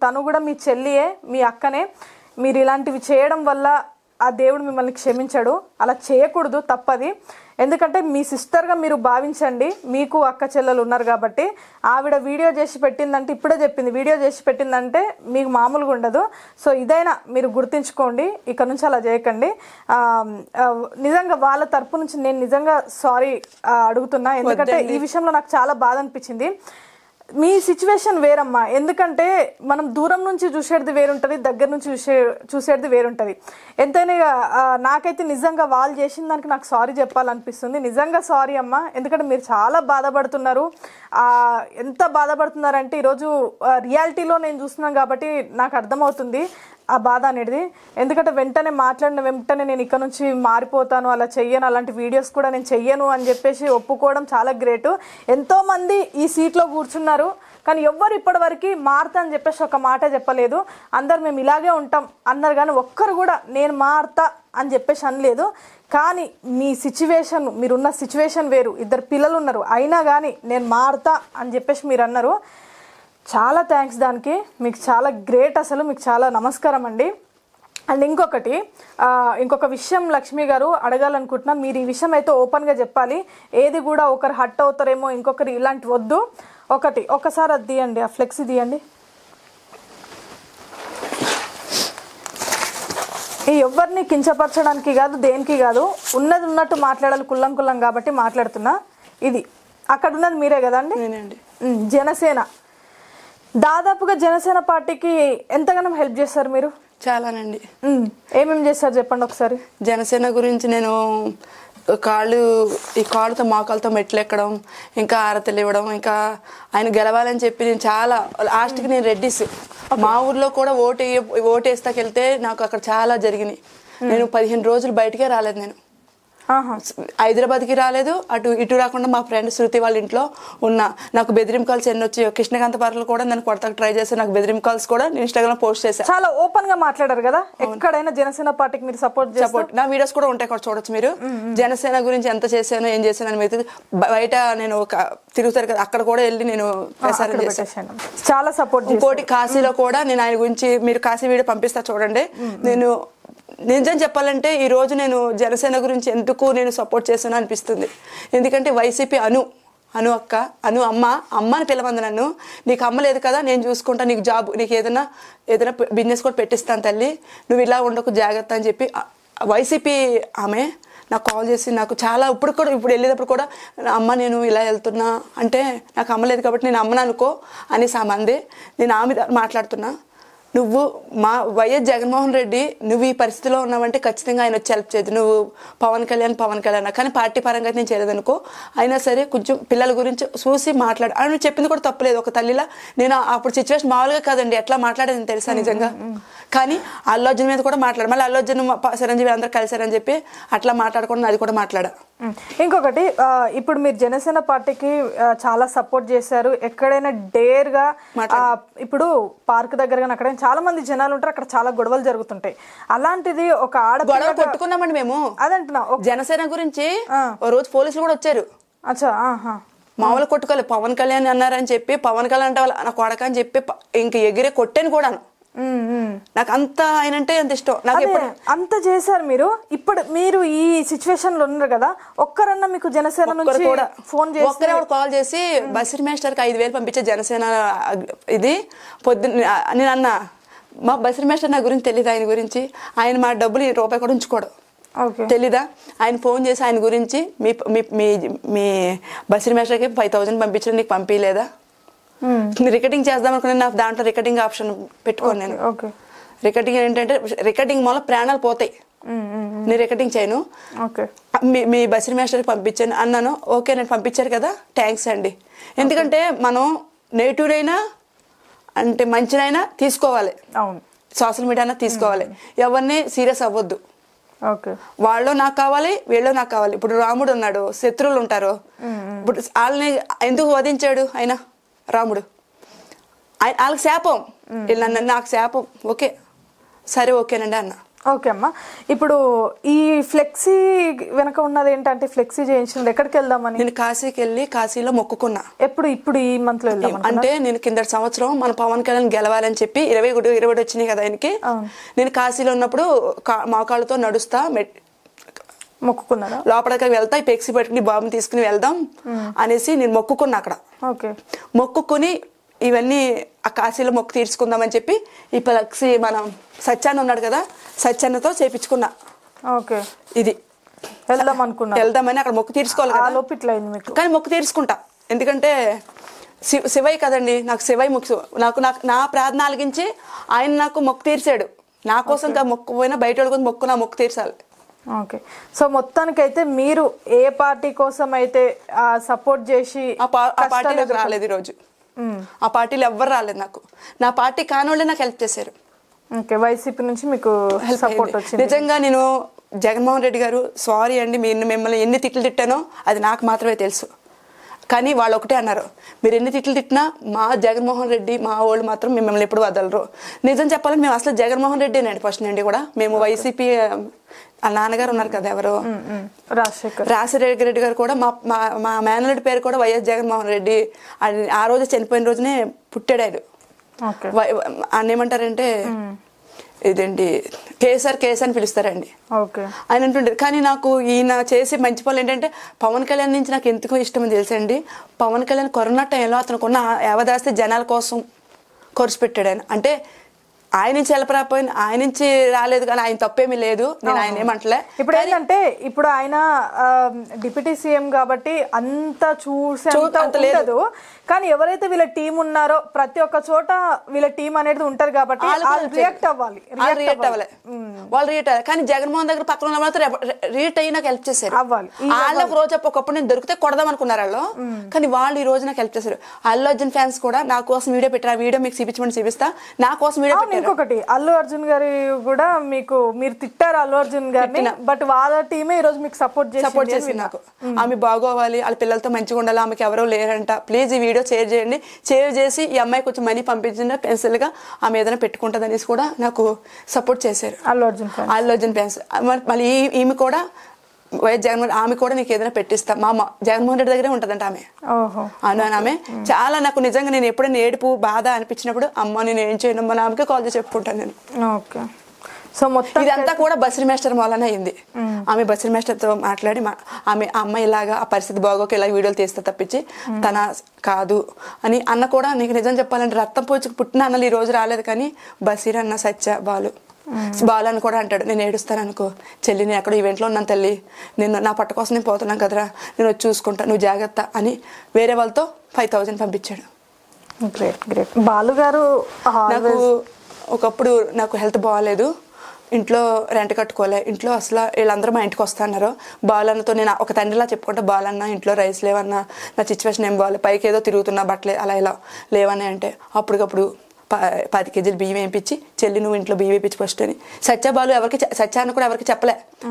తను కూడా మీ చెల్లియే, మీ అక్కనే. మీరు ఇలాంటివి చేయడం వల్ల ఆ దేవుడు మిమ్మల్ని క్షమించాడు, అలా చేయకూడదు, తప్పది. ఎందుకంటే మీ సిస్టర్గా మీరు భావించండి, మీకు అక్క చెల్లెలు ఉన్నారు కాబట్టి. ఆవిడ వీడియో చేసి పెట్టిందంటే ఇప్పుడే చెప్పింది, వీడియో చేసి పెట్టిందంటే మీకు మామూలుగా ఉండదు. సో ఇదైనా మీరు గుర్తుంచుకోండి, ఇక్కడ నుంచి అలా చేయకండి. నిజంగా వాళ్ళ తరపు నుంచి నేను నిజంగా సారీ అడుగుతున్నా, ఎందుకంటే ఈ విషయంలో నాకు చాలా బాధ అనిపించింది. మీ సిచ్యువేషన్ వేరమ్మా, ఎందుకంటే మనం దూరం నుంచి చూసేది వేరుంటుంది, దగ్గర నుంచి చూసేది వేరుంటుంది. ఎంతైనా నాకైతే నిజంగా వాళ్ళు చేసిన దానికి నాకు సారీ చెప్పాలనిపిస్తుంది. నిజంగా సారీ అమ్మా, ఎందుకంటే మీరు చాలా బాధపడుతున్నారు. ఎంత బాధపడుతున్నారంటే ఈరోజు రియాలిటీలో నేను చూస్తున్నాను కాబట్టి నాకు అర్థమవుతుంది ఆ బాధ అనేది. ఎందుకంటే వెంటనే మాట్లాడిన వెంటనే నేను ఇక్కడ నుంచి మారిపోతాను, అలా చెయ్యను, అలాంటి వీడియోస్ కూడా నేను చెయ్యను అని చెప్పేసి ఒప్పుకోవడం చాలా గ్రేటు. ఎంతోమంది ఈ సీట్లో కూర్చున్నారు కానీ ఎవ్వరు ఇప్పటివరకు మారుతా అని చెప్పేసి ఒక మాట చెప్పలేదు. అందరు మేము ఇలాగే ఉంటాం అన్నారు కానీ ఒక్కరు కూడా నేను మారుతా అని చెప్పేసి అనలేదు. కానీ మీ సిచ్యువేషన్, మీరున్న సిచ్యువేషన్ వేరు, 2 పిల్లలు ఉన్నారు, అయినా కానీ నేను మారుతా అని చెప్పేసి మీరు అన్నారు. చాలా థ్యాంక్స్, దానికి మీకు చాలా గ్రేట్, అసలు మీకు చాలా నమస్కారం అండి. అండ్ ఇంకొక విషయం లక్ష్మి గారు అడగాలనుకుంటున్నా, మీరు ఈ విషయం అయితే ఓపెన్గా చెప్పాలి. ఏది కూడా ఒకరు హట్ అవుతారేమో ఇంకొకరు ఇలాంటి వద్దు. ఒకసారి అది తీయండి, ఆ ఫ్లెక్సీ తీయండి. ఈ ఎవరిని కించపరచడానికి కాదు, దేనికి కాదు, ఉన్నది ఉన్నట్టు మాట్లాడాలి, కుల్లం కాబట్టి మాట్లాడుతున్నా. ఇది అక్కడ ఉన్నది మీరే కదండి? నేనండి. జనసేన, దాదాపుగా జనసేన పార్టీకి ఎంతగానో హెల్ప్ చేస్తారు మీరు? చాలానండి. ఏమేమి చేస్తారు చెప్పండి ఒకసారి. జనసేన గురించి నేను ఈ కాళ్ళతో మోకాళ్ళతో మెట్లు ఎక్కడం, ఇంకా ఆరతలు ఇవ్వడం, ఇంకా ఆయన గెలవాలని చెప్పి నేను చాలా లాస్ట్కి నేను రెడ్డిస్ మా ఊర్లో కూడా ఓటేస్తాకెళ్తే నాకు అక్కడ చాలా జరిగినాయి. నేను 15 రోజులు బయటకే రాలేదు. నేను హైదరాబాద్కి రాలేదు, ఇటు రాకుండా మా ఫ్రెండ్ శృతి వాళ్ళ ఇంట్లో ఉన్నా. నాకు బెదిరింపు కాల్స్ ఎన్ని వచ్చాయో. కృష్ణకాంత పార్కులు కూడా నన్ను కొడతాకు ట్రై చేసి నాకు బెదిరింపు కాల్స్ కూడా నేను ఇన్స్టాగ్రామ్ పోస్ట్ చేశాను. చాలా ఓపెన్ గా మాట్లాడారు కదా, ఎక్కడైనా జనసేన పార్టీకి మీరు సపోర్ట్. నా వీడియోస్ కూడా ఉంటాయి, కూడా చూడొచ్చు మీరు. జనసేన గురించి ఎంత చేశానో ఏం చేశాను అని బయట నేను తిరుగుతారు కదా, అక్కడ కూడా వెళ్ళి నేను ప్రసారం చేశాను. చాలా సపోర్ట్. ఇంకోటి కాశీలో కూడా నేను ఆయన గురించి, మీరు కాశీ వీడియో పంపిస్తా చూడండి. నేను నిజం చెప్పాలంటే ఈరోజు నేను జనసేన గురించి ఎందుకు నేను సపోర్ట్ చేశాను అనిపిస్తుంది. ఎందుకంటే వైసీపీ అను అక్క, అమ్మని పిలవంది నన్ను. నీకు అమ్మ లేదు కదా, నేను చూసుకుంటా, నీకు జాబ్, నీకు ఏదైనా బిజినెస్ కూడా పెట్టిస్తాను తల్లి, నువ్వు ఇలా ఉండకు జాగ్రత్త అని చెప్పి వైసీపీ ఆమె నాకు కాల్ చేసి నాకు చాలా ఇప్పుడు వెళ్ళేటప్పుడు కూడా అమ్మ నేను ఇలా వెళ్తున్నా అంటే నాకు అమ్మ లేదు కాబట్టి నేను అమ్మను అనుకో అనేసి ఆమె అంది. నేను ఆమె మాట్లాడుతున్నా. నువ్వు మా వైఎస్ జగన్మోహన్ రెడ్డి నువ్వు ఈ పరిస్థితిలో ఉన్నావంటే ఖచ్చితంగా ఆయన వచ్చి హెల్ప్ చేయదు. నువ్వు పవన్ కళ్యాణ్ కానీ పార్టీ పరంగా నేను చేయలేదనుకో, అయినా సరే కొంచెం పిల్లల గురించి చూసి మాట్లాడు. ఆయన చెప్పింది కూడా తప్పలేదు. ఒక తల్లిలా నేను అప్పుడు సిచ్యువేషన్ మామూలుగా కాదండి, ఎట్లా మాట్లాడేదని తెలుసా నిజంగా. కానీ అల్లు అర్జున్ మీద కూడా మాట్లాడు, మళ్ళీ అల్లు అర్జున్ చిరంజీవి అందరూ కలిసారని చెప్పి అట్లా మాట్లాడకుండా అది కూడా మాట్లాడా. ఇంకొకటి, ఇప్పుడు మీరు జనసేన పార్టీకి చాలా సపోర్ట్ చేశారు. ఎక్కడైనా డేర్గా ఇప్పుడు పార్క్ దగ్గర అక్కడ చాలా మంది జనాలు ఉంటారు, అక్కడ చాలా గొడవలు జరుగుతుంటాయి. అలాంటిది ఒక గొడవ కొట్టుకున్నామండి మేము. అదంటున్నా, జనసేన గురించి రోజు పోలీసులు కూడా వచ్చారు. మామూలు కొట్టుకోలేదు. పవన్ కళ్యాణ్ అన్నారని చెప్పి పవన్ కళ్యాణ్ అంటే నా కొడక అని చెప్పి ఇంక ఎగిరే కొట్టాను కూడా. నాకు అంత ఆయన అంటే అంత ఇష్టం. నాకు అంత చేశారు మీరు. ఇప్పుడు మీరు ఈ సిచ్యువేషన్ లో ఉన్నారు కదా, ఒక్కరన్నా మీకు జనసేన నుంచి ఫోన్ చేసి ఒక్కరే కాల్ చేసి బసిర్ మేస్టర్ కి 5,000 పంపించే జనసేన ఇది పొద్దున్న నేను అన్నా. మా బసిర్ మేస్టర్ నా గురించి తెలియదు, ఆయన గురించి. ఆయన మా డబ్బులు రూపాయి కూడా ఉంచుకోడు, తెలీదా? ఆయన ఫోన్ చేసి ఆయన గురించి మీ బసిర్ మేస్టర్కి 5,000 పంపించడం నీకు పంపించలేదా? రికార్డింగ్ చేద్దాం అనుకున్నా, నా దాంట్లో రికార్డింగ్ ఆప్షన్ పెట్టుకోను నేను. రికార్డింగ్ ఏంటంటే రికార్డింగ్ వల్ల ప్రాణాలు పోతాయి. నేను రికార్డింగ్ చేయను. మీ బసిర్ మాస్టర్కి పంపించాను అన్నాను. ఓకే, నేను పంపించారు కదా, థ్యాంక్స్ అండి. ఎందుకంటే మనం నెగిటివ్ అయినా అంటే మంచినైనా తీసుకోవాలి, సోషల్ మీడియానా తీసుకోవాలి. ఎవరిని సీరియస్ అవ్వద్దు. వాళ్ళు నాకు కావాలి, వీళ్ళు నాకు కావాలి. ఇప్పుడు రాముడు ఉన్నాడు, శత్రువులు ఉంటారు. ఇప్పుడు వాళ్ళని ఎందుకు వధించాడు ఆయన? రాముడు వాళ్ళకి శాపం, నాకు శాపం. ఓకే సరే, ఓకేనండి అన్న. ఓకే అమ్మా, ఇప్పుడు ఈ ఫ్లెక్సీ వెనక ఉన్నది ఏంటంటే, ఫ్లెక్సీ చేయించింది ఎక్కడికి వెళ్దామని? నేను కాశీకి వెళ్ళి కాశీలో మొక్కుకున్నా. ఇప్పుడు ఈ మంత్ లో వెళ్దాం అంటే నేను కిందటి సంవత్సరం మన పవన్ కళ్యాణ్ గెలవాలని చెప్పి 20 వచ్చినాయి కదా ఆయనకి. నేను కాశీలో ఉన్నప్పుడు మోకాళ్ళతో నడుస్తా మొక్కుకున్నాను. లోపలికి వెళ్తా, ఈ పెక్సీ పెట్టుకుని బాబుని తీసుకుని వెళ్దాం అనేసి నేను మొక్కుకున్నా అక్కడ. మొక్కుకుని ఇవన్నీ ఆ కాశీలో మొక్కు తీర్చుకుందామని చెప్పి ఈ ఫ్లెక్సీ మనం సత్యాన్న ఉన్నాడు కదా, సత్యాన్నతో చేపించుకున్నా. ఇది వెళ్దామని అక్కడ మొక్కు తీర్చుకోవాలి కదా, కానీ మొక్కు తీర్చుకుంటా. ఎందుకంటే శివయ్య కదండి, నాకు శివయ్య ముక్కు. నా ప్రార్థన ఆలకించి ఆయన నాకు మొక్కు తీర్చాడు. నా కోసం మొక్కు పోయినా బయట వాళ్ళ మొక్కు నా మొక్కు తీర్చాలి. ఓకే, సో మొత్తానికైతే మీరు ఏ పార్టీ కోసం అయితే సపోర్ట్ చేసి ఆ పార్టీలోకి రాలేదు ఈరోజు. ఆ పార్టీలో ఎవ్వరు రాలేదు నాకు. నా పార్టీ కానోళ్ళే నాకు హెల్ప్ చేశారు. వైసీపీ నుంచి మీకు సపోర్ట్ వచ్చింది. నిజంగా నేను జగన్మోహన్ రెడ్డి గారు సారీ అండి, మిమ్మల్ని ఎన్ని తిట్లు తిట్టానో అది నాకు మాత్రమే తెలుసు. కానీ వాళ్ళు ఒకటే అన్నారు, మీరు ఎన్ని తిట్లు తిట్టినా మా జగన్మోహన్ రెడ్డి మా వాళ్ళు మాత్రం మిమ్మల్ని ఎప్పుడు వదలరు. నిజం చెప్పాలని మేము అసలు జగన్మోహన్ రెడ్డినండి ఫస్ట్ నుండి కూడా. మేము వైసీపీ వాళ్ళ నాన్నగారు ఉన్నారు కదా, ఎవరు రాజశేఖర రెడ్డి గారు కూడా మా మేనల్లుడి పేరు కూడా వైఎస్ జగన్మోహన్ రెడ్డి. ఆ రోజు చనిపోయిన రోజునే పుట్టాడు ఆయన. ఆయన ఏమంటారంటే ఇదేంటి కేసీఆర్ అని పిలుస్తారండి ఆయన అంటుండేది. కానీ నాకు ఈయన చేసే మంచి పనులు ఏంటంటే, పవన్ కళ్యాణ్ నుంచి నాకు ఎందుకో ఇష్టం అని తెలుసండి. పవన్ కళ్యాణ్ కరోనా టైంలో అతనుకున్న యావదాస్తి జనాల కోసం ఖర్చు పెట్టాడు ఆయన. అంటే ఆయన నుంచి హెల్ప్ రాకపోయినా ఆయన నుంచి రాలేదు కానీ ఆయన తప్పేమీ లేదు, నేను ఆయన ఏమంటలే. ఇప్పుడు ఏంటంటే ఇప్పుడు ఆయన డిప్యూటీ సీఎం కాబట్టి అంత చూసేంత లేదు, కానీ ఎవరైతే వీళ్ళ టీం ఉన్నారో ప్రతి ఒక్క చోట వీళ్ళ టీం అనేది ఉంటారు కాబట్టి రియాక్ట్ అవ్వాలి. వాళ్ళు రియాక్ట్ అవ్వాలి. కానీ జగన్మోహన్ దగ్గర పక్కన ఉన్న వాళ్ళతో రియాక్ట్ అయ్యి నాకు హెల్ప్ చేశారు. వాళ్ళు ఒక రోజు ఒకప్పుడు నేను దొరికితే కొడదాం అనుకున్నారు వాళ్ళు, కానీ వాళ్ళు ఈ రోజు నాకు హెల్ప్ చేశారు. అల్లు అర్జున్ ఫ్యాన్స్ కూడా నా కోసం వీడియో పెట్టారు, ఆ వీడియో మీకు చూపించమని చూపిస్తా, నా కోసం వీడియో పెట్టారు. ఇంకొకటి అల్లు అర్జున్ గారి కూడా మీరు తిట్టారు అల్లు అర్జున్ గారిని, బట్ వాళ్ళ టీమే ఈ రోజు మీకు సపోర్ట్ చేసి నాకు ఆమె బాగోవాలి, వాళ్ళ పిల్లలతో మంచిగా ఉండాలి, ఆమెకి ఎవరో లేరంట, ప్లీజ్ ఈ వీడియో షేర్ చేయండి, షేర్ చేసి ఈ అమ్మాయి కొంచెం మనీ పంపించిన పెన్సిల్ గా ఆమె ఏదైనా పెట్టుకుంటుంది అనేసి కూడా నాకు సపోర్ట్ చేశారు అల్లు అర్జున్ ఫ్యాన్స్. మళ్ళీ ఈమె కూడా వైఎస్ జగన్మోహన్, ఆమె కూడా నీకు ఏదైనా పెట్టిస్తా, మా జగన్మోహన్ రెడ్డి దగ్గరే ఉంటదంట ఆమె. ఆమె చాలా నాకు నిజంగా నేను ఎప్పుడైనా ఏడుపు బాధ అనిపించినప్పుడు అమ్మ నేను ఏం చేయను మా ఆమెకే కాల్ చేసి చెప్పుకుంటాను నేను. సో మొత్తం ఇదంతా కూడా బస్రీ మాస్టర్ వల్లనే అయింది. ఆమె బస్రీ మాస్టర్ తో మాట్లాడి ఆమె అమ్మాయి ఇలాగా ఆ పరిస్థితి బాగోక ఇలా వీడియోలు తీస్తే తప్పించి తన కాదు అని అన్న కూడా. నీకు నిజం చెప్పాలంటే రక్తం పోచుకు పుట్టిన అన్నలు ఈ రోజు రాలేదు, కానీ బసీర్ అన్న సత్య బాలు అని కూడా అంటాడు, నేను ఏడుస్తాను అనుకో చెల్లి, నేను ఎక్కడో ఈవెంట్లో ఉన్నాను తల్లి, నేను నా పట్ట కోసం నేను పోతున్నాను కదరా, నేను వచ్చి చూసుకుంటా, నువ్వు జాగ్రత్త అని వేరే వాళ్ళతో 5,000 పంపించాడు. బాలు గారు నాకు ఒకప్పుడు నాకు హెల్త్ బాగాలేదు, ఇంట్లో రెంట్ కట్టుకోలే, ఇంట్లో అసలు వీళ్ళందరూ మా ఇంటికి వస్తున్నారు. బాలన్నతో నేను ఒక తండ్రిలా చెప్పుకుంటా, బాలన్న ఇంట్లో రైస్ లేవన్నా, నా సిచ్యువేషన్ ఏం బాగాలేదు, పైకి ఏదో తిరుగుతున్నా బట్టలే అలా ఇలా లేవని అంటే అప్పటికప్పుడు 10 కేజీలు బియ్యం వేయించి చెల్లి నువ్వు ఇంట్లో బియ్యం వేయించి ఫస్ట్ అని. సత్యబాలు సత్యాన్ని కూడా ఎవరికి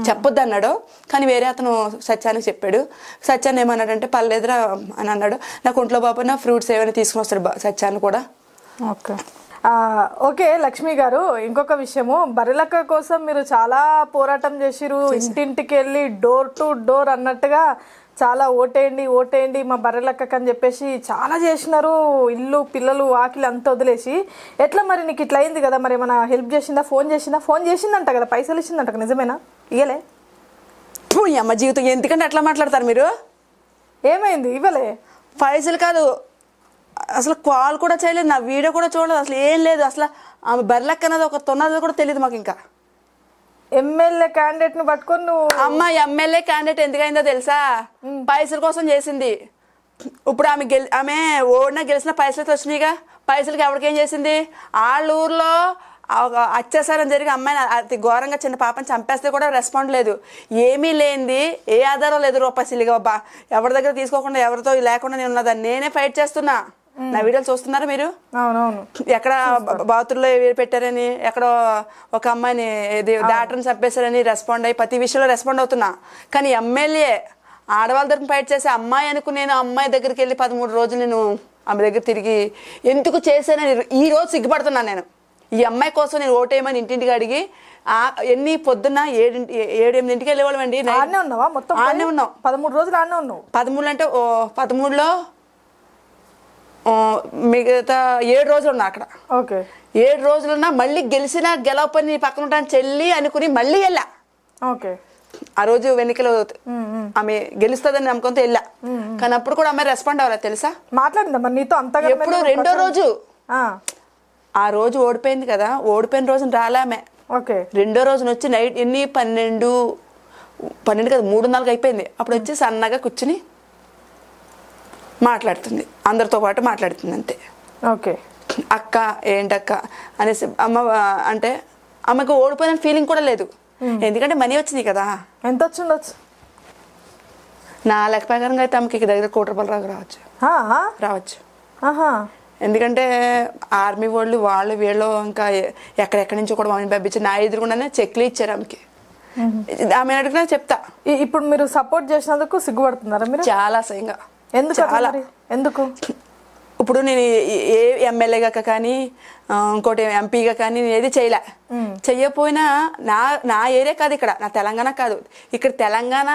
చెప్పొద్దు అన్నాడు, కానీ వేరే అతను సత్యానికి చెప్పాడు. సత్యాన్ని ఏమన్నాడంటే పర్లేదురా అని అన్నాడు. నాకు ఒంట్లో బాబు ఫ్రూట్స్ ఏమైనా తీసుకుని వస్తాడు సత్యాన్ని కూడా. ఓకే లక్ష్మి గారు, ఇంకొక విషయము, బర్రెలక్క కోసం మీరు చాలా పోరాటం చేసిరు, ఇంటింటికి వెళ్ళి డోర్ టు డోర్ అన్నట్టుగా చాలా ఓటేయండి మా బర్రెలక్కకి అని చెప్పేసి చాలా చేసినారు, ఇల్లు పిల్లలు ఆకిలి అంతా వదిలేసి. ఎట్లా మరి నీకు ఇట్లా అయింది కదా, మరి ఏమైనా హెల్ప్ చేసిందా, ఫోన్ చేసిందంట కదా, పైసలు ఇచ్చిందంట, నిజమేనా? ఇవ్వలే అమ్మ జీవితం ఎందుకంటే అట్లా మాట్లాడతారు మీరు? ఏమైంది? ఇవ్వలే పైసలు కాదు, అసలు కాల్ కూడా చేయలేదు, నా వీడియో కూడా చూడలేదు, అసలు ఏం లేదు. అసలు ఆమె బర్రెలక్క అన్నది ఒక తొన్నది కూడా తెలియదు మాకు. ఇంకా ఎమ్మెల్యే క్యాండిడేట్ ను పట్టుకొని నువ్వు అమ్మ ఎమ్మెల్యే క్యాండిడేట్ ఎందుకైందో తెలుసా? పైసల కోసం చేసింది. ఇప్పుడు ఆమె ఓడినా గెలిచిన పైసలతో వచ్చినాయిగా, పైసలకి ఎవరికేం చేసింది? వాళ్ళ ఊర్లో అత్యాచారం జరిగి అమ్మాయిని అతి ఘోరంగా చిన్న పాపని చంపేస్తే కూడా రెస్పాండ్ లేదు, ఏమీ లేనిది, ఏ ఆధారం లేదు, రూపాయలు బాబా ఎవరి దగ్గర తీసుకోకుండా ఎవరితో లేకుండా నేను ఉన్నదాన్ని నేనే ఫైట్ చేస్తున్నా. నా వీడియోలు చూస్తున్నారా మీరు? ఎక్కడ బాతుల్లో పెట్టారని, ఎక్కడో ఒక అమ్మాయిని డాక్టర్ని చంపేశారని రెస్పాండ్ అయ్యి ప్రతి విషయంలో రెస్పాండ్ అవుతున్నా. కానీ ఎమ్మెల్యే ఆడవాళ్ళ దగ్గర ఫైట్ చేసే అమ్మాయి అనుకుని నేను అమ్మాయి దగ్గరికి వెళ్ళి 13 రోజులు నేను ఆమె దగ్గర తిరిగి ఎందుకు చేశానని ఈ రోజు సిగ్గుపడుతున్నాను. నేను ఈ అమ్మాయి కోసం నేను ఓటేయమని ఇంటింటికి అడిగి ఎన్ని పొద్దున్న 7-8 వెళ్ళేవాళ్ళం అండి. ఆడనే ఉన్నావా? మొత్తం ఆడనే ఉన్నాం. 13 రోజులు ఆడనే ఉన్నావు. 13 అంటే 13లో మిగతా 7 రోజులు ఉన్నా అక్కడ. 7 రోజులున్నా మళ్ళీ గెలవపని పక్కన ఉంటాను చెల్లి అనుకుని మళ్ళీ వెళ్ళా. ఆ రోజు వెన్నికలు ఆమె గెలుస్తుందని నమ్మకంతో వెళ్ళా, కానీ అప్పుడు కూడా అమ్మాయి రెస్పాండ్ అవ్వలేదు తెలుసా? మాట్లాడిందా మరి నీతో అంతగా? ఎప్పుడు రెండో రోజు ఆ రోజు ఓడిపోయింది కదా, ఓడిపోయిన రోజున రాలామే. రెండో రోజున వచ్చి నైట్ 12 కదా 3-4 అయిపోయింది. అప్పుడు వచ్చి సన్నగా కూర్చుని మాట్లాడుతుంది, అందరితో పాటు మాట్లాడుతుంది అంతే. అక్క ఏంటక్క అనేసి అమ్మ అంటే అమ్మకు ఓడిపోయిన ఫీలింగ్ కూడా లేదు, ఎందుకంటే మనీ వచ్చింది కదా. ఎంత వచ్చిండొచ్చు? నా లెక్క ప్రకారంగా అయితే అమ్మకి దగ్గర ₹1,00,00,000 రావచ్చు. ఎందుకంటే ఆర్మీ వాళ్ళు వీళ్ళు ఇంకా ఎక్కడెక్కడి నుంచో కూడా మమ్మల్ని పంపించి నా ఎదురుకుండానే చెక్లు ఇచ్చారు ఆమెకి. ఆమె అడిగినా చెప్తా. ఇప్పుడు మీరు సపోర్ట్ చేసినందుకు సిగ్గుపడుతున్నారా మీరు? చాలా అసహ్యంగా. ఎందుకు? ఇప్పుడు నేను ఏ ఎమ్మెల్యేగా కానీ ఇంకోటి ఎంపీగా కానీ నేను ఏది చెయ్యపోయినా నా ఏరియా కాదు, ఇక్కడ నా తెలంగాణ కాదు, ఇక్కడ తెలంగాణ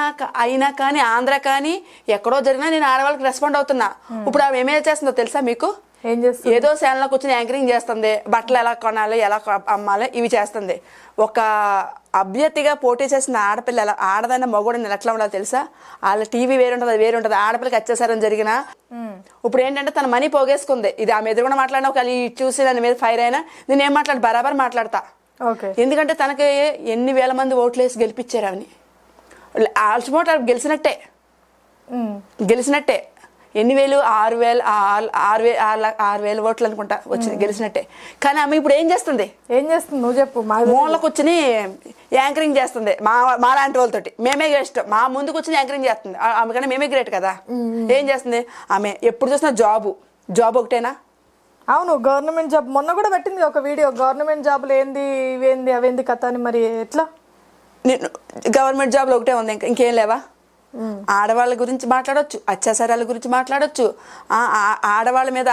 అయినా కానీ ఆంధ్ర కానీ ఎక్కడో జరిగినా నేను ఆడవాళ్ళకి రెస్పాండ్ అవుతున్నా. ఇప్పుడు ఆమె ఏమేమి చేస్తుందో తెలుసా మీకు? ఏం చేస్తుంది? ఏదో ఛానల్లో కూర్చొని యాంకరింగ్ చేస్తుంది, బట్టలు ఎలా కొనాలి, ఎలా అమ్మాలి ఇవి చేస్తుంది. ఒక అభ్యర్థిగా పోటీ చేసిన ఆడపిల్ల ఎలా, ఆడదైనా మగోడని ఎట్లా ఉండాలో తెలుసా? వాళ్ళ టీవీ వేరు ఉంటుంది, అది వేరు ఉంటుంది. ఆడపిల్లకి అత్యాచారం జరిగిన ఇప్పుడు ఏంటంటే తన మనీ పోగేసుకుంది. ఇది ఆమె ఎదురుగా మాట్లాడినా ఒకవేళ చూసి దాని మీద ఫైర్ అయినా నేను ఏం మాట్లాడు బరాబర్ మాట్లాడతా. ఎందుకంటే తనకి ఎన్ని వేల మంది ఓట్లు వేసి గెలిపించారు అవని. ఆల్మోస్ట్ గెలిచినట్టే. ఎన్ని వేలు? 6,000 ఓట్లు అనుకుంటా వచ్చింది, గెలిచినట్టే. కానీ ఆమె ఇప్పుడు ఏం చేస్తుంది నువ్వు చెప్పు. మూల కూర్చుని యాంకరింగ్ చేస్తుంది మా లాంటి వాళ్ళతోటి. మేమే ఇష్టం, మా ముందు కూర్చుని యాంకరింగ్ చేస్తుంది. ఆమె కన్నా మేమే గ్రేట్ కదా. ఏం చేస్తుంది ఆమె? ఎప్పుడు చూసినా జాబ్ ఒకటేనా? అవును, గవర్నమెంట్ జాబ్. మొన్న కూడా పెట్టింది ఒక వీడియో, గవర్నమెంట్ జాబులు ఏంది ఇవేంది అవేంది కథ అని. మరి ఎట్లా? నేను గవర్నమెంట్ జాబ్లు ఒకటే ఉంది, ఇంకేం లేవా? ఆడవాళ్ళ గురించి మాట్లాడొచ్చు, అత్యాచారాల గురించి మాట్లాడొచ్చు, ఆడవాళ్ళ మీద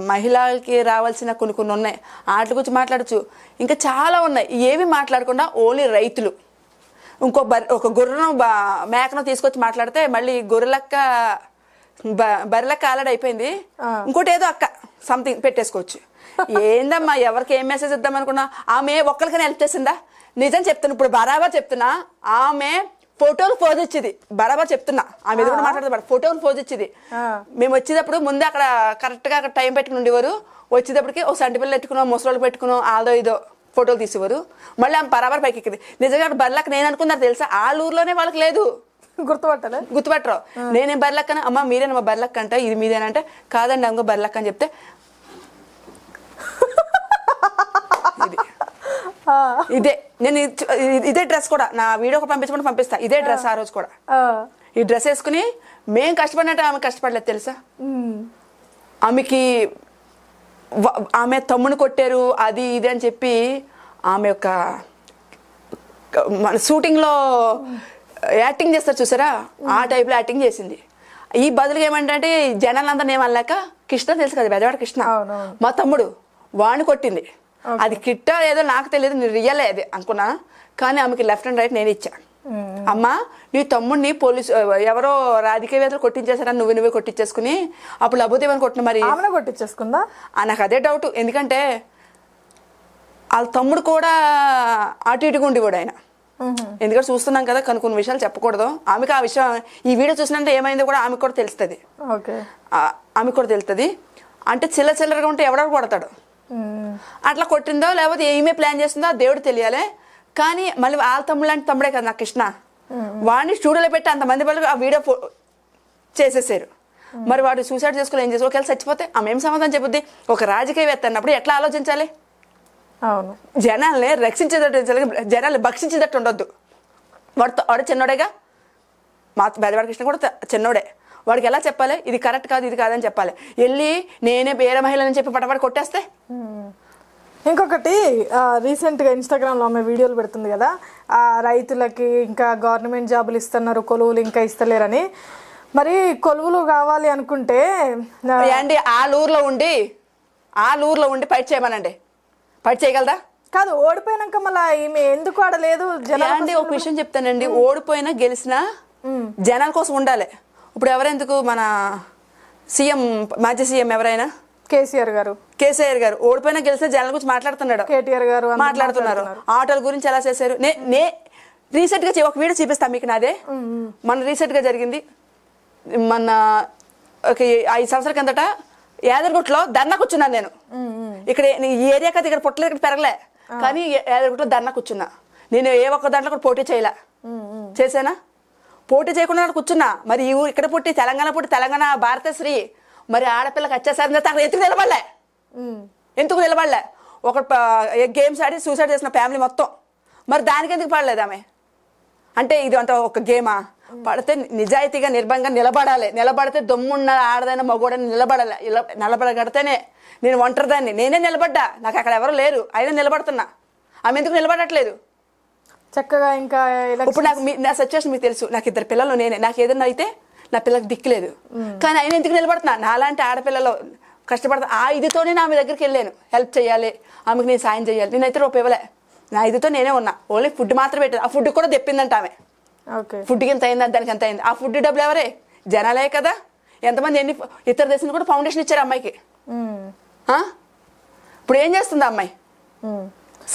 మహిళలకి రావాల్సిన కొన్ని ఉన్నాయి వాటి గురించి మాట్లాడచ్చు, ఇంకా చాలా ఉన్నాయి. ఏవి మాట్లాడకుండా ఓన్లీ రైతులు, ఒక గొర్రెను మేకను తీసుకొచ్చి మాట్లాడితే మళ్ళీ గొర్రెలక్క బర్రెలక్క ఆల్రెడీ అయిపోయింది, ఇంకోటి ఏదో అక్క సంథింగ్ పెట్టేసుకోవచ్చు. ఏందమ్మా ఎవరికి ఏం మెసేజ్ ఇద్దాం అనుకున్నా? ఆమె ఒక్కరికైనా హెల్ప్ చేసిందా? నిజం చెప్తున్నా, ఇప్పుడు బరాబర్ చెప్తున్నా. ఆమె ఫోటోలు ఫోజ్ ఇచ్చింది, బరాబర్ చెప్తున్నా. ఆమె కూడా మాట్లాడుతుంది, ఫోటోలు ఫోజ్ ఇచ్చింది. మేము వచ్చేటప్పుడు ముందే అక్కడ కరెక్ట్ గా అక్కడ టైం పెట్టుకుని ఉండేవారు. వచ్చేటప్పటికి ఒక సంటి పిల్లలు పెట్టుకున్నాం, ముసలోళ్ళు పెట్టుకున్నాం, ఆదో ఇదో ఫోటోలు తీసేవారు. మళ్ళీ ఆమె బరాబర్ పైకి ఎక్కింది. నిజంగా బర్రెలక్క నేను అనుకున్నారు తెలుసా? వాళ్ళ ఊర్లోనే వాళ్ళకి లేదు, గుర్తుపట్టరు. నేనేం బర్రెలక్కన? అమ్మ మీరేనమ్మా బర్రెలక్క అంట, ఇది మీదేనంటే కాదండి అమ్మగా బర్రెలక్క అని చెప్తే ఇదే నేను ఇదే డ్రెస్ కూడా నా వీడియోకి పంపిస్తా. ఇదే డ్రెస్ ఆ రోజు కూడా ఈ డ్రెస్ వేసుకుని మేం కష్టపడినట్టు ఆమె కష్టపడలేదు తెలుసా? ఆమె తమ్ముని కొట్టారు అది ఇది అని చెప్పి ఆమె యొక్క మన షూటింగ్ లో యాక్టింగ్ చేస్తారు చూసారా, ఆ టైప్ లో యాక్టింగ్ చేసింది. ఈ బదులుగా ఏమంటే జనాలందరినీ ఏమనలేక కృష్ణ తెలుసు కదా, బెదవాడ కృష్ణ మా తమ్ముడు, వాడిని కొట్టింది. అది కిట్టా ఏదో నాకు తెలియదు, నేను రియల్ అది అనుకున్నా. కానీ ఆమెకి లెఫ్ట్ అండ్ రైట్ నేను ఇచ్చా. అమ్మా నీ తమ్ముడిని పోలీసు ఎవరో రాజకీయవేత్తలు కొట్టించేసారని నువ్వే కొట్టించేసుకుని అప్పుడు లభుదేవని కొట్టిన మరి కొట్టించేసుకుందా? నాకు అదే డౌట్. ఎందుకంటే వాళ్ళ తమ్ముడు కూడా అటు ఇటుగా ఉండేవాడు ఆయన. ఎందుకంటే చూస్తున్నాం కదా, కొన్ని విషయాలు చెప్పకూడదు. ఆమెకి ఆ విషయం ఈ వీడియో చూసినంటే ఏమైందో కూడా ఆమెకు కూడా తెలుస్తుంది. ఆమెకు కూడా తెలుస్తుంది. అంటే చిల్లరగా ఉంటే ఎవడో కొడతాడు. అట్లా కొట్టిందో లేకపోతే ఏమే ప్లాన్ చేస్తుందో దేవుడు తెలియాలి. కానీ మళ్ళీ వాళ్ళ తమ్ముడు లాంటి తమ్ముడే కదా నాకు కృష్ణ, వాడిని స్టూడియోలో పెట్టి అంతమంది వాళ్ళు ఆ వీడియో చేసేసారు. మరి వాడు సూసైడ్ చేసుకుని ఏం చేసి ఒకవేళ చచ్చిపోతే ఆమె ఏం సమాధానం చెప్పుద్ది? ఒక రాజకీయవేత్త అన్నప్పుడు ఎట్లా ఆలోచించాలి? జనాల్ని రక్షించేటట్టు, జనాల్ని భక్షించేటట్టు ఉండొద్దు. వాడు చిన్నోడేగా, మా బెదవాడ కృష్ణ కూడా చిన్నోడే. వాడికి ఎలా చెప్పాలి? ఇది కరెక్ట్ కాదు, ఇది కాదని చెప్పాలి. వెళ్ళి నేనే వేరే మహిళని చెప్పి పటపడి కొట్టేస్తే. ఇంకొకటి రీసెంట్గా ఇన్స్టాగ్రామ్లో ఆమె వీడియోలు పెడుతుంది కదా, రైతులకి ఇంకా గవర్నమెంట్ జాబులు ఇస్తున్నారు, కొలువులు ఇంకా ఇస్తలేరని. మరి కొలువులు కావాలి అనుకుంటే అండి వాళ్ళ ఊర్లో ఉండి ఫైట్ చేయమనండి, ఫైట్ చేయగలదా? కాదు, ఓడిపోయినాక మళ్ళీ ఈమె ఎందుకు ఆడలేదు? అండి ఒక విషయం చెప్తానండి, ఓడిపోయినా గెలిచినా జనాల కోసం ఉండాలి. ఇప్పుడు ఎవరెందుకు మన సీఎం, మాజీ సీఎం ఎవరైనా కేసీఆర్ గారు ఓడిపోయినా గెలిస్తే జనాల గురించి మాట్లాడుతున్నాడు, కేటీఆర్ గారు మాట్లాడుతున్నారు. ఆటోల గురించి ఎలా చేశారు? నే రీసెంట్ గా ఒక వీడియో చూపిస్తా మీకు నాదే. మన రీసెంట్ గా జరిగింది, మన 5 సంవత్సరాల కిందట యాదగిరిగుట్టలో ధర్నా కూర్చున్నాను నేను. ఇక్కడ ఈ ఏరియా కదా, ఇక్కడ పుట్టలేదు, ఇక్కడ పెరగలే, కానీ యాదగిరిగుట్టలో ధర్నా కూర్చున్నా. నేను ఏ ఒక్క దాంట్లో కూడా పోటీ చేసానా? పోటీ చేయకుండా కూర్చున్నా. మరి ఈ ఊరు ఇక్కడ పుట్టి తెలంగాణ భారతశ్రీ, మరి ఆడపిల్లకి అత్యాచారం చేస్తే అక్కడ ఎందుకు నిలబడలే? ఒక గేమ్స్ ఆడి సూసైడ్ చేసిన ఫ్యామిలీ మొత్తం, మరి దానికి ఎందుకు పడలేదు ఆమె? అంటే ఇది అంత ఒక గేమా? పడితే నిజాయితీగా నిర్భయంగా నిలబడితే దమ్మున్న ఆడదైనా మగోడని నిలబడగడితేనే. నేను ఒంటరిదాన్ని, నేనే నిలబడ్డా, నాకు అక్కడ ఎవరు లేరు, అయినా నిలబడుతున్నా. ఆమె ఎందుకు నిలబడట్లేదు? చక్కగా ఇంకా ఇప్పుడు నా సిచ్యువేషన్ మీకు తెలుసు, నాకు 2 పిల్లలు, నాకు ఏదన్నా అయితే నా పిల్లకి దిక్కులేదు. కానీ ఆయన ఎందుకు నిలబడుతున్నా? నాలాంటి ఆడపిల్లలు కష్టపడతా, ఆ ఇదితోనే నా మీ దగ్గరికి వెళ్ళాను, హెల్ప్ చేయాలి, ఆమెకు నేను సాయం చేయాలి. నేనైతే రూపాయి ఇవ్వలే, నా ఇదితో నేనే ఉన్నా. ఓన్లీ ఫుడ్ మాత్రం పెట్టాను. ఆ ఫుడ్ కూడా తెప్పిందంట ఆమె. ఫుడ్కి ఎంత అయింది, దానికి ఎంత అయింది? ఆ ఫుడ్ డబ్బులు ఎవరే? జనాలే కదా. ఎంతమంది ఎన్ని ఇతర దేశంలో కూడా ఫౌండేషన్ ఇచ్చారు అమ్మాయికి. ఇప్పుడు ఏం చేస్తుంది అమ్మాయి?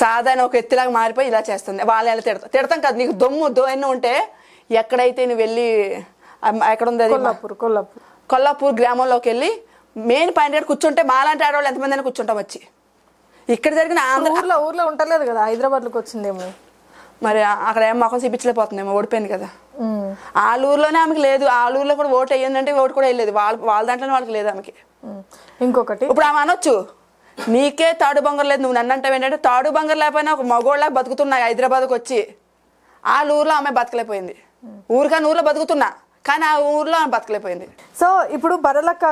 సాధారణ ఒక ఎత్తిలాగా మారిపోయి ఇలా చేస్తుంది. వాళ్ళు ఎలా తిడతాం కాదు, నీకు దొమ్ము ఉంటే ఎక్కడైతే నువ్వు వెళ్ళి ఎక్కడ ఉంది అది కొల్లాపూర్ గ్రామంలోకి వెళ్ళి మెయిన్ పాయింట్ దగ్గర కూర్చుంటే మాలాంటి ఆడవాళ్ళు ఎంతమంది అయినా కూర్చుంటాం వచ్చి. ఇక్కడ జరిగిన ఊర్లో ఉంటలేదు కదా, హైదరాబాద్లోకి వచ్చిందేమో మరి, అక్కడ ఏం మొఖం చూపించలేకపోతుందేమో, ఓడిపోయింది కదా. ఆ ఊర్లోనే ఆమెకి లేదు, ఆ ఊర్లో కూడా ఓటు అయ్యిందంటే ఓటు కూడా వెళ్ళలేదు, వాళ్ళ దాంట్లోనే వాళ్ళకి లేదు ఆమెకి. ఇంకొకటి ఇప్పుడు ఆమె అనొచ్చు, నీకే తాడు బంగారు లేదు, నువ్వు నన్ను అంటావు ఏంటంటే, తాడు బంగారు లేకపోయినా ఒక మగోళ్ళగా బతుకుతున్నా హైదరాబాద్కి వచ్చి. ఆ ఊర్లో ఆమె బతకలేకపోయింది, ఊరికని ఊర్లో బతుకుతున్నా కానీ ఆ ఊర్లో ఆమె బతకలేకపోయింది. సో ఇప్పుడు బర్రెలక్క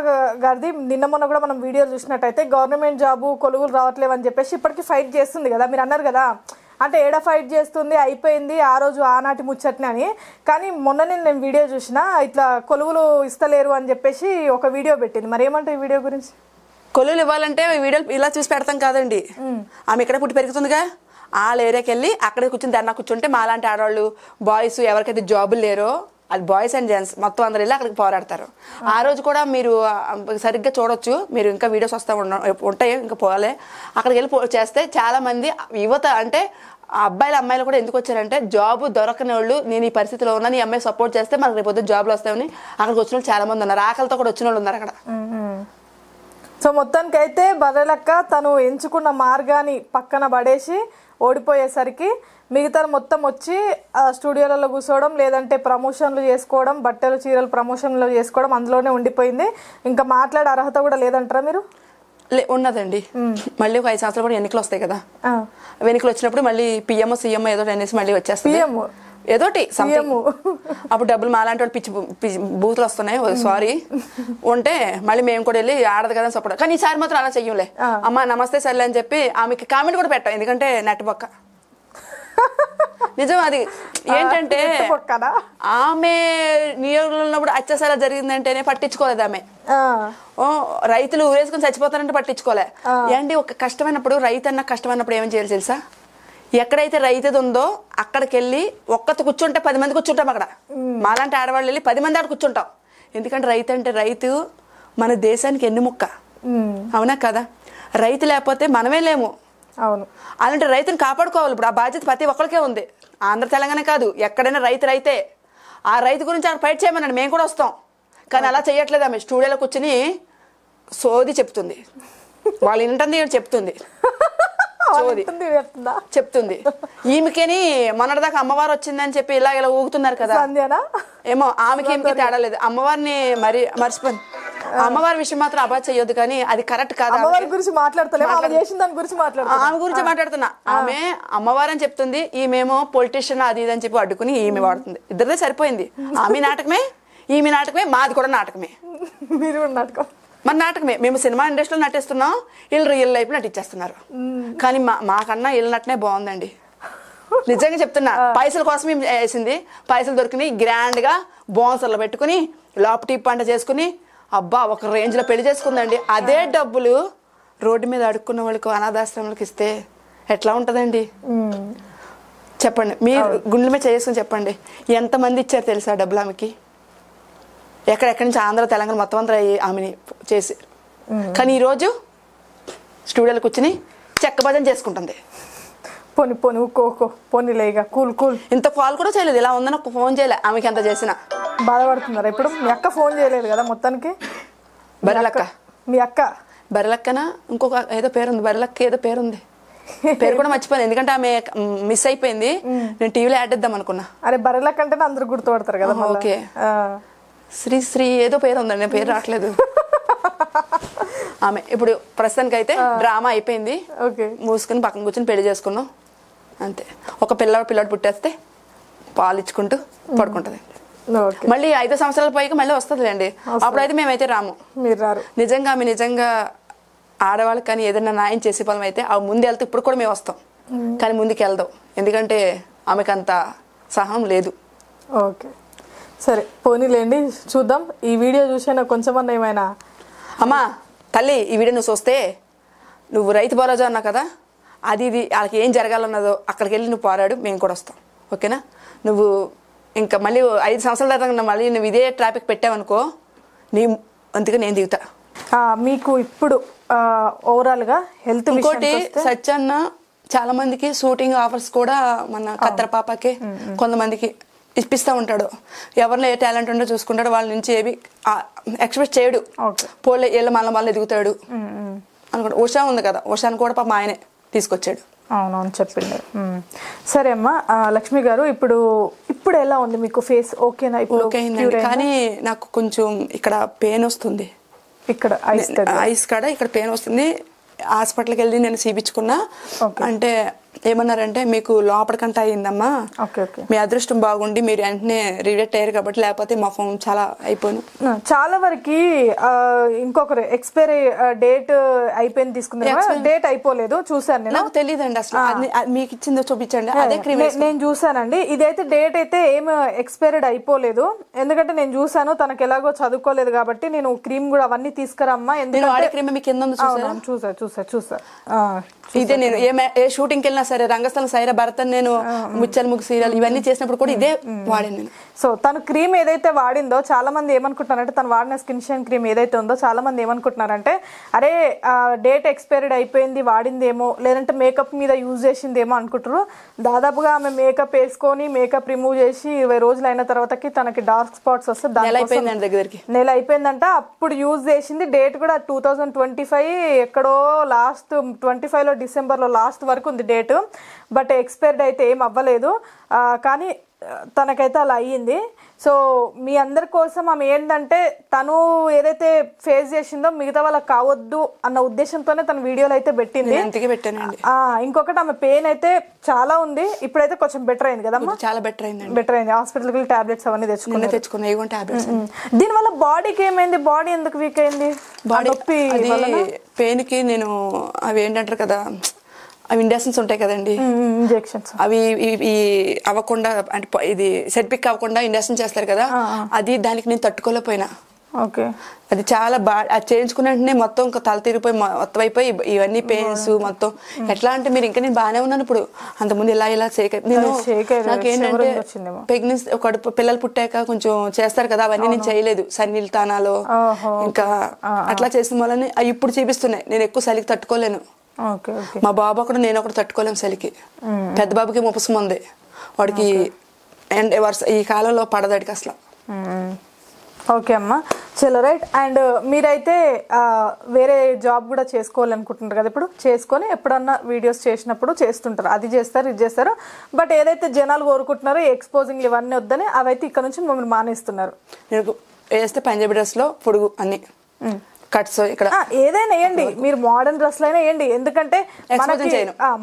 గారిది నిన్న మొన్న కూడా మనం వీడియో చూసినట్టయితే గవర్నమెంట్ జాబు కొలువులు రావట్లేవు అని చెప్పేసి ఇప్పటికీ ఫైట్ చేస్తుంది కదా. మీరు అన్నారు కదా, అంటే ఏడా ఫైట్ చేస్తుంది, అయిపోయింది ఆ రోజు ఆనాటి ముచ్చట్ని అని. కానీ మొన్ననే నేను వీడియో చూసిన, ఇట్లా కొలువులు ఇస్తలేరు అని చెప్పేసి ఒక వీడియో పెట్టింది. మరి ఏమంటారు ఈ వీడియో గురించి? కొలువులు ఇవ్వాలంటే వీడియోలు ఇలా చూసి పెడతాం కాదండి. ఆమె ఇక్కడ పుట్టి పెరుగుతుందిగా, వాళ్ళ ఏరియాకి వెళ్ళి అక్కడ కూర్చుని ధర్నా కూర్చుంటే మాలాంటి ఆడవాళ్ళు బాయ్స్ ఎవరికైతే జాబులు లేరో, అది బాయ్స్ అండ్ జెంట్స్ మొత్తం అందరు వెళ్ళి అక్కడికి పోరాడతారు. ఆ రోజు కూడా మీరు సరిగ్గా చూడొచ్చు, మీరు ఇంకా వీడియోస్ వస్తూ ఉంటాయి, ఇంకా పోలే. అక్కడికి వెళ్ళి చేస్తే చాలా మంది యువత, అంటే అబ్బాయిలు అమ్మాయిలు కూడా ఎందుకు వచ్చారంటే, జాబ్ దొరకని వాళ్ళు, నేను ఈ పరిస్థితిలో ఉన్నాను, ఈ అమ్మాయి సపోర్ట్ చేస్తే మనకు రేపు పొద్దున్న జాబ్లు వస్తాయని అక్కడికి వచ్చిన వాళ్ళు చాలా మంది ఉన్నారు. ఆకలితో కూడా వచ్చిన వాళ్ళు ఉన్నారు అక్కడ. సో మొత్తానికి అయితే బర్రెలక్క తను ఎంచుకున్న మార్గాన్ని పక్కన పడేసి ఓడిపోయేసరికి మిగతా మొత్తం వచ్చి స్టూడియోలలో కూర్చోవడం, లేదంటే ప్రమోషన్లు చేసుకోవడం, బట్టలు చీరలు ప్రమోషన్లు చేసుకోవడం, అందులోనే ఉండిపోయింది. ఇంకా మాట్లాడే అర్హత కూడా లేదంటారా మీరు? ఉన్నదండి. మళ్ళీ ఒక 5 సంవత్సరాలు కూడా ఎన్నికలు వస్తాయి కదా, ఎన్నికలు వచ్చినప్పుడు మళ్ళీ పిఎం సీఎం ఏదో అనేసి మళ్ళీ వచ్చేస్తుంది ఏదోటి. అప్పుడు డబ్బులు మాలాంటి వాళ్ళు పిచ్చి బూతులు వస్తున్నాయి, సారీ ఉంటే మళ్ళీ మేము కూడా వెళ్ళి ఆడదు కదా సపోర్ట్. కానీ ఈసారి మాత్రం అలా చెయ్యంలే, అమ్మ నమస్తే సర్లే అని చెప్పి ఆమెకి కామెంట్ కూడా పెట్టాం, ఎందుకంటే నెట్ పక్క నిజం. అది ఏంటంటే ఆమె నియోజకవర్గంలో ఉన్నప్పుడు అత్యాచారం జరిగిందంటేనే పట్టించుకోలేదు ఆమె. రైతులు ఊరేసుకుని చచ్చిపోతారంటే పట్టించుకోలే. ఏంటి ఒక కష్టమైనప్పుడు, రైతు అన్న కష్టమైనప్పుడు ఏమని చేయాలి తెలుసా? ఎక్కడైతే రైతుది ఉందో అక్కడికి వెళ్ళి ఒక్కత కూర్చుంటే 10 మంది కూర్చుంటాం అక్కడ. మాలాంటి ఆడవాళ్ళు వెళ్ళి 10 మంది ఆడ కూర్చుంటాం. ఎందుకంటే రైతు అంటే రైతు మన దేశానికి ఎన్నుముక్క, అవునా కదా? రైతు లేకపోతే మనమే లేము. అవును. అలాంటి రైతుని కాపాడుకోవాలి. ఇప్పుడు ఆ బాధ్యత ప్రతి ఒక్కరికే ఉంది, ఆంధ్ర తెలంగాణ కాదు, ఎక్కడైనా రైతే. ఆ రైతు గురించి ఆడ ఫైట్ చేయమన్నాడు, మేము కూడా వస్తాం. కానీ అలా చేయట్లేదు ఆమె. స్టూడియోలో కూర్చుని సోది చెప్తుంది, వాళ్ళు ఏంటంటే చెప్తుంది, చెప్తుంది. ఈమెకేని మొన్నటిదాకా అమ్మవారు వచ్చిందని చెప్పి ఇలా ఊగుతున్నారు కదా, ఏమో ఆమెకి ఏమికి తేడా లేదు. అమ్మవారిని మరి మర్చిపోయింది. అమ్మవారి విషయం మాత్రం అబా చెయ్యొద్దు, కానీ అది కరెక్ట్ కాదు. అమ్మవారి గురించి మాట్లాడుతున్నా, ఆమె గురించి మాట్లాడుతున్నా. ఆమె అమ్మవారు అని చెప్తుంది, ఈమెమో పొలిటీషియన్ అది ఇది అని చెప్పి అడ్డుకుని ఈమె వాడుతుంది. ఇద్దరిదే సరిపోయింది. ఆమె నాటకమే, ఈమె నాటకమే, మాది కూడా నాటకమే. మీరు కూడా నాటకం, మన నాటకమే. మేము సినిమా ఇండస్ట్రీలో నటిస్తున్నాం, వీళ్ళు రియల్ లైఫ్ నటించేస్తున్నారు. కానీ మాకన్నా వీళ్ళ నటనే బాగుందండి, నిజంగా చెప్తున్నా. పైసల కోసం మేము వేసింది, పైసలు దొరికినాయి, గ్రాండ్ గా బోన్సర్లు పెట్టుకుని లాప్ టీప్ పంట చేసుకుని అబ్బా ఒక రేంజ్ లో పెళ్లి చేసుకుందండి. అదే డబ్బులు రోడ్డు మీద అడుక్కున్న వాళ్ళకి, అనాథాశ్రమాలకు ఇస్తే ఎట్లా ఉంటదండి చెప్పండి? మీరు గుండెల మీద చేసుకుని చెప్పండి, ఎంతమంది ఇచ్చారు తెలుసా డబ్బులు ఆమెకి? ఎక్కడెక్కడి నుంచి ఆంధ్ర తెలంగాణ మొత్తం అంతా ఆమెని చేసి. కానీ ఈరోజు స్టూడియోలో కూర్చుని చెక్క భజన చేసుకుంటుంది. పోనీలేగా కూల్. ఇంత కాల్ కూడా చేయలేదు, ఇలా ఉందని ఒక ఫోన్ చేయలే ఆమెకి. ఎంత చేసినా బాధపడుతున్నారా ఇప్పుడు? మీ అక్క ఫోన్ చేయలేదు కదా మొత్తానికి? బర్రెలక్క, మీ అక్క బర్రెలక్కనా ఇంకొక ఏదో పేరుంది, బర్రెలక్క ఏదో పేరుంది, పేరు కూడా మర్చిపోయింది. ఎందుకంటే ఆమె మిస్ అయిపోయింది, నేను టీవీలో యాడ్ ఇద్దాం అనుకున్నా. అరే బర్రెలక్క అంటే అందరూ గుర్తుపడతారు కదా. ఓకే, శ్రీ ఏదో పేరు ఉందండి, పేరు రావట్లేదు. ఆమె ఇప్పుడు ప్రస్తుతానికి అయితే డ్రామా అయిపోయింది, మూసుకుని పక్కన కూర్చొని పెళ్లి చేసుకున్నాం అంతే. ఒక పిల్లాడు పుట్టేస్తే పాలు ఇచ్చుకుంటూ పడుకుంటది. మళ్ళీ 5 సంవత్సరాల పైకి మళ్ళీ వస్తుంది అండి. అప్పుడైతే మేమైతే రాము. నిజంగా ఆడవాళ్ళకి కానీ ఏదైనా న్యాయం చేసే పని అయితే ఆ ముందు వెళ్తే ఇప్పుడు కూడా మేము వస్తాం, కానీ ముందుకు వెళ్దాం. ఎందుకంటే ఆమెకు అంత సహనం లేదు. ఓకే సరే పోనీలేండి, చూద్దాం. ఈ వీడియో చూసినా కొంచెమన్నా ఏమైనా. అమ్మా తల్లి, ఈ వీడియో నువ్వు చూస్తే, నువ్వు రైతు భరోసా అన్నావు కదా, అది ఇది వాళ్ళకి ఏం జరగాలన్నదో అక్కడికి వెళ్ళి నువ్వు పోరాడు, మేము కూడా వస్తాం. ఓకేనా? నువ్వు ఇంకా మళ్ళీ 5 సంవత్సరాల తర్వాత మళ్ళీ నువ్వు ఇదే ట్రాఫిక్ పెట్టావనుకో, అందుకే నేను దిగుతా. మీకు ఇప్పుడు ఓవరాల్గా హెల్త్ ఇంకోటి సత్యన్న చాలా మందికి షూటింగ్ ఆఫర్స్ కూడా మన కత్తెర పాపకి కొంతమందికి ఇప్పిస్తూ ఉంటాడు. ఎవరిలో ఏ టాలెంట్ ఉందో చూసుకుంటాడు, వాళ్ళ నుంచి ఏవి ఎక్స్పెక్ట్ చేయడు. పోలే వీళ్ళ మళ్ళీ ఎదుగుతాడు అనుకుంటా. ఉషా ఉంది కదా, ఉషాని కూడా పాప ఆయనే తీసుకొచ్చాడు. అవునవును చెప్పిండు. సరే అమ్మా లక్ష్మి గారు, ఇప్పుడు ఎలా ఉంది మీకు ఫేస్? ఓకేనా? ఇప్పుడు ఓకే అయిందండి, కానీ నాకు కొంచెం ఇక్కడ పెయిన్ వస్తుంది. ఇక్కడ ఐస్ కాడ ఇక్కడ పెయిన్ వస్తుంది. హాస్పిటల్కి వెళ్ళి నేను చూపించుకున్నా. అంటే ఏమన్నారంటే మీకు లోపలికంతా అయ్యిందమ్మా, మీ అదృష్టం బాగుండి మీరు వెంటనే రిడక్ట్ అయ్యారు కాబట్టి, లేకపోతే మా ఫోన్ చాలా అయిపోయింది. చాలా వరకు ఇంకొకరు ఎక్స్పైరీ డేట్ అయిపోయింది తీసుకున్నారు, డేట్ అయిపోలేదు. చూసాను నేను, నాకు తెలియదండి అసలు. మీకు ఇచ్చిందో చూపించండి. అదే క్రీమ్ నేను చూసానండి. ఇదైతే డేట్ అయితే ఏం ఎక్స్పైర్డ్ అయిపోలేదు, ఎందుకంటే నేను చూసాను. తనకు ఎలాగో చదువుకోలేదు కాబట్టి నేను క్రీమ్ కూడా అవన్నీ తీసుకురమ్మా. చూసా ఇదే నేను ఏ షూటింగ్ వెళ్ళినా సరే, రంగస్థలం సైరా భరతన్, నేను ముచ్చల్ ముగ్గు సీరియల్ ఇవన్నీ చేసినప్పుడు కూడా ఇదే వాడాను నేను. సో తను క్రీమ్ ఏదైతే వాడిందో చాలా మంది ఏమనుకుంటున్నారంటే, తను వాడిన స్కిన్ షైన్ క్రీమ్ ఏదైతే ఉందో చాలా మంది ఏమనుకుంటున్నారంటే, అరే డేట్ ఎక్స్పైర్డ్ అయిపోయింది వాడిందేమో, లేదంటే మేకప్ మీద యూజ్ చేసిందేమో అనుకుంటారు. దాదాపుగా ఆమె మేకప్ వేసుకొని మేకప్ రిమూవ్ చేసి 20 రోజులు అయిన తర్వాతకి తనకి డార్క్ స్పాట్స్ వస్తే నెల అయిపోయిందంట. అప్పుడు యూజ్ చేసింది. డేట్ కూడా 2025 ఎక్కడో లాస్ట్ 25లో డిసెంబర్లో లాస్ట్ వరకు ఉంది డేట్. బట్ ఎక్స్పైర్డ్ అయితే ఏం అవ్వలేదు, కానీ తనకైతే అలా అయ్యింది. సో మీ అందరి కోసం ఆమె ఏంటంటే, తను ఏదైతే ఫేస్ చేసిందో మిగతా వాళ్ళకి కావద్దు అన్న ఉద్దేశంతోనే తన వీడియోలు అయితే పెట్టింది. ఇంకొకటి ఆమె పెయిన్ అయితే చాలా ఉంది, ఇప్పుడైతే కొంచెం బెటర్ అయింది కదమ్మా? చాలా బెటర్ అయింది. హాస్పిటల్కి వెళ్ళి టాబ్లెట్స్ అవన్నీ తెచ్చుకున్నాయి. దీని వల్ల బాడీకి ఏమైంది? బాడీ ఎందుకు వీక్ అయింది? పెయిన్ కి నేను అవి ఏంటంటారు కదా, అవి ఇంజక్షన్స్ ఉంటాయి కదండి, ఇంజెక్షన్స్ అవి అవ్వకుండా, అంటే ఇది సెట్పిక్ అవ్వకుండా ఇంజక్షన్ చేస్తారు కదా, అది దానికి నేను తట్టుకోలేకపోయినా. అది చాలా అది చేయించుకున్న వెంటనే మొత్తం తల తిరిగిపోయి మొత్తం అయిపోయి ఇవన్నీ పెయిన్స్ మొత్తం. ఎట్లా అంటే మీరు ఇంకా నేను బాగానే ఉన్నాను ఇప్పుడు, అంతకుముందు ఇలా నేను నాకేంటంటే ప్రెగ్నెన్సీ కడుపు పిల్లలు పుట్టాక కొంచెం చేస్తారు కదా, అవన్నీ నేను చేయలేదు. సన్నీళ్ళ తానాలు ఇంకా అట్లా చేసిన వల్ల ఇప్పుడు చూపిస్తున్నాయి. నేను ఎక్కువ చలికి తట్టుకోలేను. మా బాబు ఒకడు నేను ఒకటి తట్టుకోలేము చలికి. పెద్ద బాబుకి ముపసం ఉంది, వాడికి ఈ కాలంలో పడదాడికి అసలు. ఓకే అమ్మా, చలో రైట్. అండ్ మీరైతే వేరే జాబ్ కూడా చేసుకోవాలనుకుంటున్నారు కదా, ఇప్పుడు చేసుకొని ఎప్పుడన్నా వీడియోస్ చేసినప్పుడు చేస్తుంటారు, అది చేస్తారు ఇది చేస్తారు. బట్ ఏదైతే జనాలు కోరుకుంటున్నారో ఎక్స్పోజింగ్ ఇవన్నీ వద్దని అవైతే ఇక్కడ నుంచి మమ్మల్ని మానేస్తున్నారు. నేను వేస్తే పంజాబీ డ్రెస్లో పొడుగు అన్ని కట్స్ ఇక్కడ ఏదైనా వేయండి, మీరు మోడర్న్ డ్రెస్లు అయినా వేయండి, ఎందుకంటే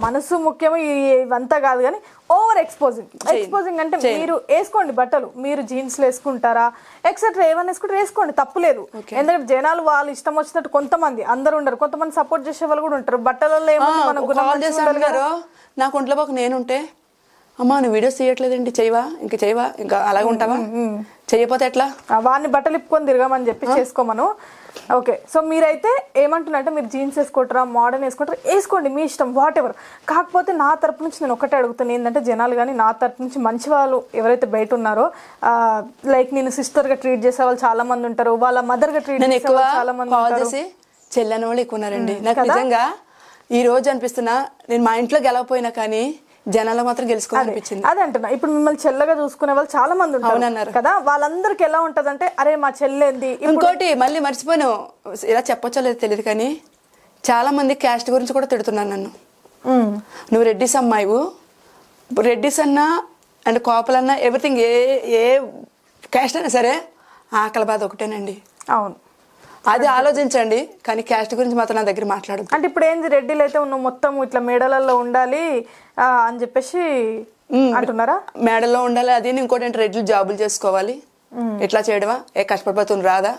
మనసు ముఖ్యం. ఇవంతా కాదు కానీ ఓవర్ ఎక్స్పోజింగ్ అంటే మీరు వేసుకోండి బట్టలు, మీరు జీన్స్లు వేసుకుంటారా ఎక్సెట్రా ఏమైనా వేసుకోండి, తప్పులేదు. ఎందుకంటే జనాలు వాళ్ళు ఇష్టం వచ్చినట్టు, కొంతమంది అందరు ఉండరు, కొంతమంది సపోర్ట్ చేసే వాళ్ళు కూడా ఉంటారు. బట్టలలో ఏమో నాకు ఒంట్లో బాగా నేనుంటే, అమ్మా నువ్వు వీడియోస్ చేయట్లేదండి, చేయవా ఇంకా అలాగే ఉంటావా, చేయకపోతే ఎట్లా, వాడిని బట్టలు ఇప్పుకొని తిరగమని చెప్పి చేసుకోమను. ఓకే, సో మీరైతే ఏమంటున్నారంటే, మీరు జీన్స్ వేసుకుంటారా మోడర్న్ వేసుకుంటారా వేసుకోండి, మీ ఇష్టం, వాట్ ఎవర్. కాకపోతే నా తరపు నుంచి నేను ఒకటే అడుగుతాను ఏంటంటే, జనాలు కానీ నా తరపు నుంచి మంచి వాళ్ళు ఎవరైతే బయట ఉన్నారో, లైక్ నేను సిస్టర్గా ట్రీట్ చేసే వాళ్ళు చాలా మంది ఉంటారు, వాళ్ళ మదర్గా ట్రీట్ చేసే వాళ్ళు చాలా మంది ఉంటారు, చెల్లెని వాళ్ళు ఎక్కువ ఉన్నారండి. నాకు నిజంగా ఈ రోజు అనిపిస్తున్నా, నేను మా ఇంట్లో గెలవపోయినా కానీ జనాలు మాత్రం గెలుచుకోవాలనిపించింది. అదే అంటున్నా, ఇప్పుడు మిమ్మల్ని చెల్లెగా చూసుకునే వాళ్ళు చాలా మంది ఉంటారు కదా, వాళ్ళందరికి ఎలా ఉంటదంటే, అరే మా చెల్లెంది. ఇంకోటి మళ్ళీ మర్చిపోయాను, ఇలా చెప్పొచ్చో లేదో తెలియదు కానీ చాలా మంది క్యాస్ట్ గురించి కూడా తిడుతున్నాను నన్ను. నువ్వు రెడ్డిస్ అమ్మాయివు, రెడ్డిస్ అన్నా అండ్ కాపులన్నా ఎవ్రీథింగ్, ఏ క్యాస్ట్ అయినా సరే ఆకలి బాధ ఒకటేనండి. అవును, అది ఆలోచించండి, కానీ క్యాస్ట్ గురించి మాత్రం నా దగ్గర మాట్లాడదు. అంటే ఇప్పుడు ఏంది, రెడ్డిలు అయితే ఉన్న మొత్తం ఇట్లా మేడలలో ఉండాలి అని చెప్పేసి అంటున్నారా? మేడల్లో ఉండాలి, అది ఇంకోటి ఏంటి, రెడ్డిలు జాబులు చేసుకోవాలి, ఇట్లా చేయడమా, ఏ కష్టపడిపోతుంది రాదా?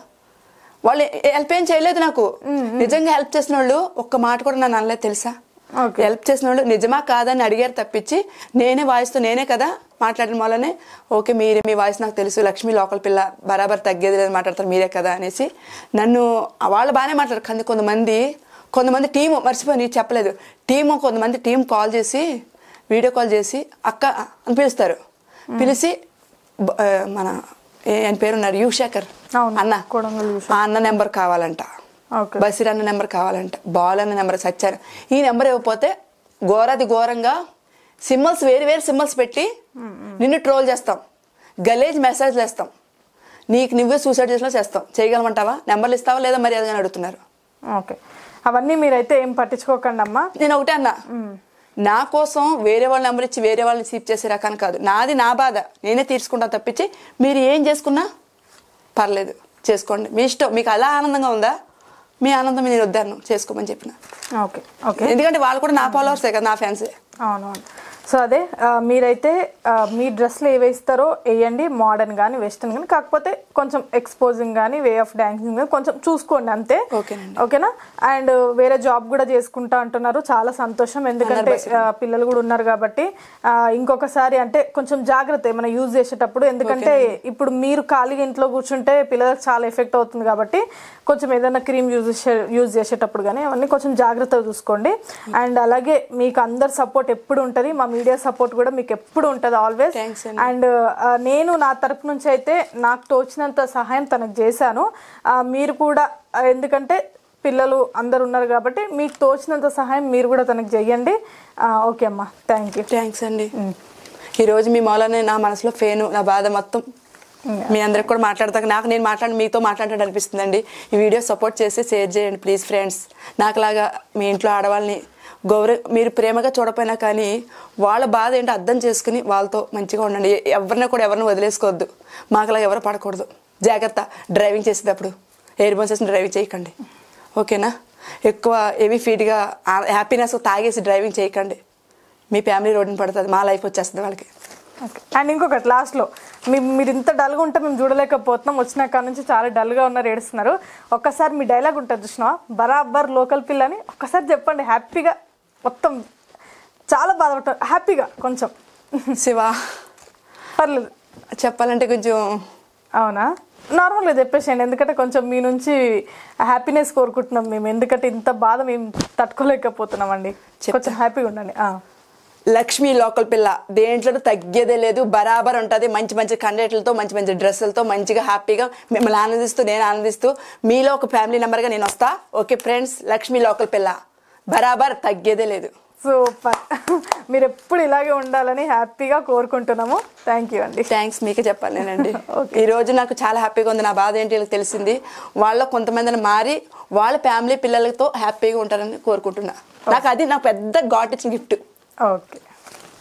వాళ్ళు హెల్ప్ ఏం చేయలేదు నాకు. నిజంగా హెల్ప్ చేసిన వాళ్ళు ఒక్క మాట కూడా నన్ను అనలేదు తెలుసా. హెల్ప్ చేసిన వాళ్ళు నిజమా కాదని అడిగారు తప్పించి, నేనే వాయిస్తో నేనే కదా మాట్లాడిన వాళ్ళనే, ఓకే మీరే, మీ వాయిస్ నాకు తెలుసు, లక్ష్మి లోకల్ పిల్ల, బరాబర్ తగ్గేది లేదు మాట్లాడతారు మీరే కదా అనేసి నన్ను వాళ్ళు బాగానే మాట్లాడారు. కానీ కొంతమంది టీము మర్చిపోయి చెప్పలేదు, కొంతమంది టీం కాల్ చేసి వీడియో కాల్ చేసి అక్క అని పిలుస్తారు, పిలిచి మన ఆయన పేరున్నారు యువశేఖర్ అన్న, ఆ అన్న నెంబర్ కావాలంట, బసీర్ అన్న నెంబర్ కావాలంట, బాల్ అన్న నెంబర్, సచ్చారు ఈ నెంబర్ ఇవ్వకపోతే ఘోరాది ఘోరంగా సింబల్స్ వేరు సింబల్స్ పెట్టి నిన్ను ట్రోల్ చేస్తాం, గలేజ్ మెసేజ్లు వేస్తాం, నీకు నువ్వే సూసైడ్ చేస్తాం, చేయగలమంటావా, నెంబర్లు ఇస్తావా లేదా మరి అదని అడుగుతున్నారు. ఓకే, అవన్నీ మీరైతే ఏం పట్టించుకోకండి అమ్మా. నేను ఒకటే అన్నా, నా కోసం వేరే వాళ్ళ నెంబర్ ఇచ్చి వేరే వాళ్ళని సీప్ చేసే రకాన్ని కాదు, నాది నా బాధ నేనే తీర్చుకుంటాను తప్పించి మీరు ఏం చేసుకున్నా పర్లేదు చేసుకోండి, మీ ఇష్టం, మీకు అలా ఆనందంగా ఉందా మీ ఆనందం నేను వద్దాను చేసుకోమని చెప్పిన. ఓకే ఓకే, ఎందుకంటే వాళ్ళు కూడా నా ఫాలోవర్సే కదా, నా ఫ్యాన్సే. అవునవును. సో అదే మీరైతే మీ డ్రెస్లు ఏవి వేస్తారో వేయండి, మోడర్న్ కానీ వెస్ట్రన్ కానీ, కాకపోతే కొంచెం ఎక్స్పోజింగ్ కానీ వే ఆఫ్ డాన్సింగ్ కానీ కొంచెం చూసుకోండి అంతే. ఓకేనా? అండ్ వేరే జాబ్ కూడా చేసుకుంటా అంటున్నారు, చాలా సంతోషం. ఎందుకంటే పిల్లలు కూడా ఉన్నారు కాబట్టి ఇంకొకసారి అంటే కొంచెం జాగ్రత్త ఏమైనా యూజ్ చేసేటప్పుడు, ఎందుకంటే ఇప్పుడు మీరు ఖాళీగా ఇంట్లో కూర్చుంటే పిల్లలకు చాలా ఎఫెక్ట్ అవుతుంది కాబట్టి కొంచెం ఏదైనా క్రీమ్ యూజ్ చేసేటప్పుడు కానీ అవన్నీ కొంచెం జాగ్రత్తగా చూసుకోండి. అండ్ అలాగే మీకు అందరు సపోర్ట్ ఎప్పుడు ఉంటుంది, మా మీడియా సపోర్ట్ కూడా మీకు ఎప్పుడు ఉంటుంది ఆల్వేస్. అండ్ నేను నా తరపు నుంచి అయితే నాకు తోచినంత సహాయం తనకు చేశాను, మీరు కూడా, ఎందుకంటే పిల్లలు అందరు ఉన్నారు కాబట్టి మీకు తోచినంత సహాయం మీరు కూడా తనకు చెయ్యండి. ఓకే అమ్మా, థ్యాంక్స్ అండి. ఈరోజు మీ మూలనే నా మనసులో ఫేను, నా బాధ మొత్తం మీ అందరికి కూడా మాట్లాడతాను, నాకు నేను మీతో మాట్లాడటం అనిపిస్తుందండి. ఈ వీడియో సపోర్ట్ చేసి షేర్ చేయండి ప్లీజ్ ఫ్రెండ్స్. నాకులాగా మీ ఇంట్లో ఆడవాళ్ళని మీరు ప్రేమగా చూడపోయినా కానీ వాళ్ళ బాధ ఏంటో అర్థం చేసుకుని వాళ్ళతో మంచిగా ఉండండి. ఎవరిని వదిలేసుకోవద్దు, మాకులాగా ఎవరు పడకూడదు. జాగ్రత్త డ్రైవింగ్ చేసేటప్పుడు ఎయిర్ బోన్స్ వేసి డ్రైవింగ్ చేయకండి, ఓకేనా? ఎక్కువ హెవీ ఫీట్గా హ్యాపీనెస్ తాగేసి డ్రైవింగ్ చేయకండి, మీ ఫ్యామిలీ రోడ్డుని పడుతుంది, మా లైఫ్ వచ్చేస్తుంది వాళ్ళకి. ఓకే. అండ్ ఇంకొకటి లాస్ట్లో, మీరు ఇంత డల్గా ఉంటే మేము చూడలేకపోతున్నాం, వచ్చిన కాడ నుంచి చాలా డల్గా ఉన్నారు, ఏడుస్తున్నారు. ఒక్కసారి మీ డైలాగ్ ఉంటుంది చూసినా, బరాబర్ లోకల్ పిల్లని ఒక్కసారి చెప్పండి హ్యాపీగా, మొత్తం చాలా బాధపడతారు హ్యాపీగా కొంచెం. శివ పర్లేదు చెప్పాలంటే కొంచెం. అవునా? నార్మల్గా చెప్పేసేయండి, ఎందుకంటే కొంచెం మీ నుంచి హ్యాపీనెస్ కోరుకుంటున్నాం మేము, ఎందుకంటే ఇంత బాధ మేము తట్టుకోలేకపోతున్నాం అండి, కొంచెం హ్యాపీగా ఉండండి. లక్ష్మి లోకల్ పిల్ల, దేంట్లో తగ్గేదే లేదు, బరాబర్ ఉంటుంది. మంచి మంచి కంటెంట్లతో, మంచి మంచి డ్రెస్సులతో, మంచిగా హ్యాపీగా మిమ్మల్ని ఆనందిస్తూ నేను ఆనందిస్తూ మీలో ఒక ఫ్యామిలీ మెంబర్గా నేను వస్తా. ఓకే ఫ్రెండ్స్, లక్ష్మి లోకల్ పిల్ల బరాబర్ తగ్గేదే లేదు. సూపర్, మీరు ఎప్పుడు ఇలాగే ఉండాలని హ్యాపీగా కోరుకుంటున్నాము. థ్యాంక్ యూ అండి. థ్యాంక్స్ మీకే చెప్పాలి నేనండి. ఈరోజు నాకు చాలా హ్యాపీగా ఉంది, నా బాధ ఏంటి వీళ్ళకి తెలిసింది. వాళ్ళ కొంతమందిని మారి వాళ్ళ ఫ్యామిలీ పిల్లలతో హ్యాపీగా ఉంటారని కోరుకుంటున్నా. నాకు అది నా పెద్ద గాడ్ ఇచ్చిన గిఫ్ట్. ఓకే.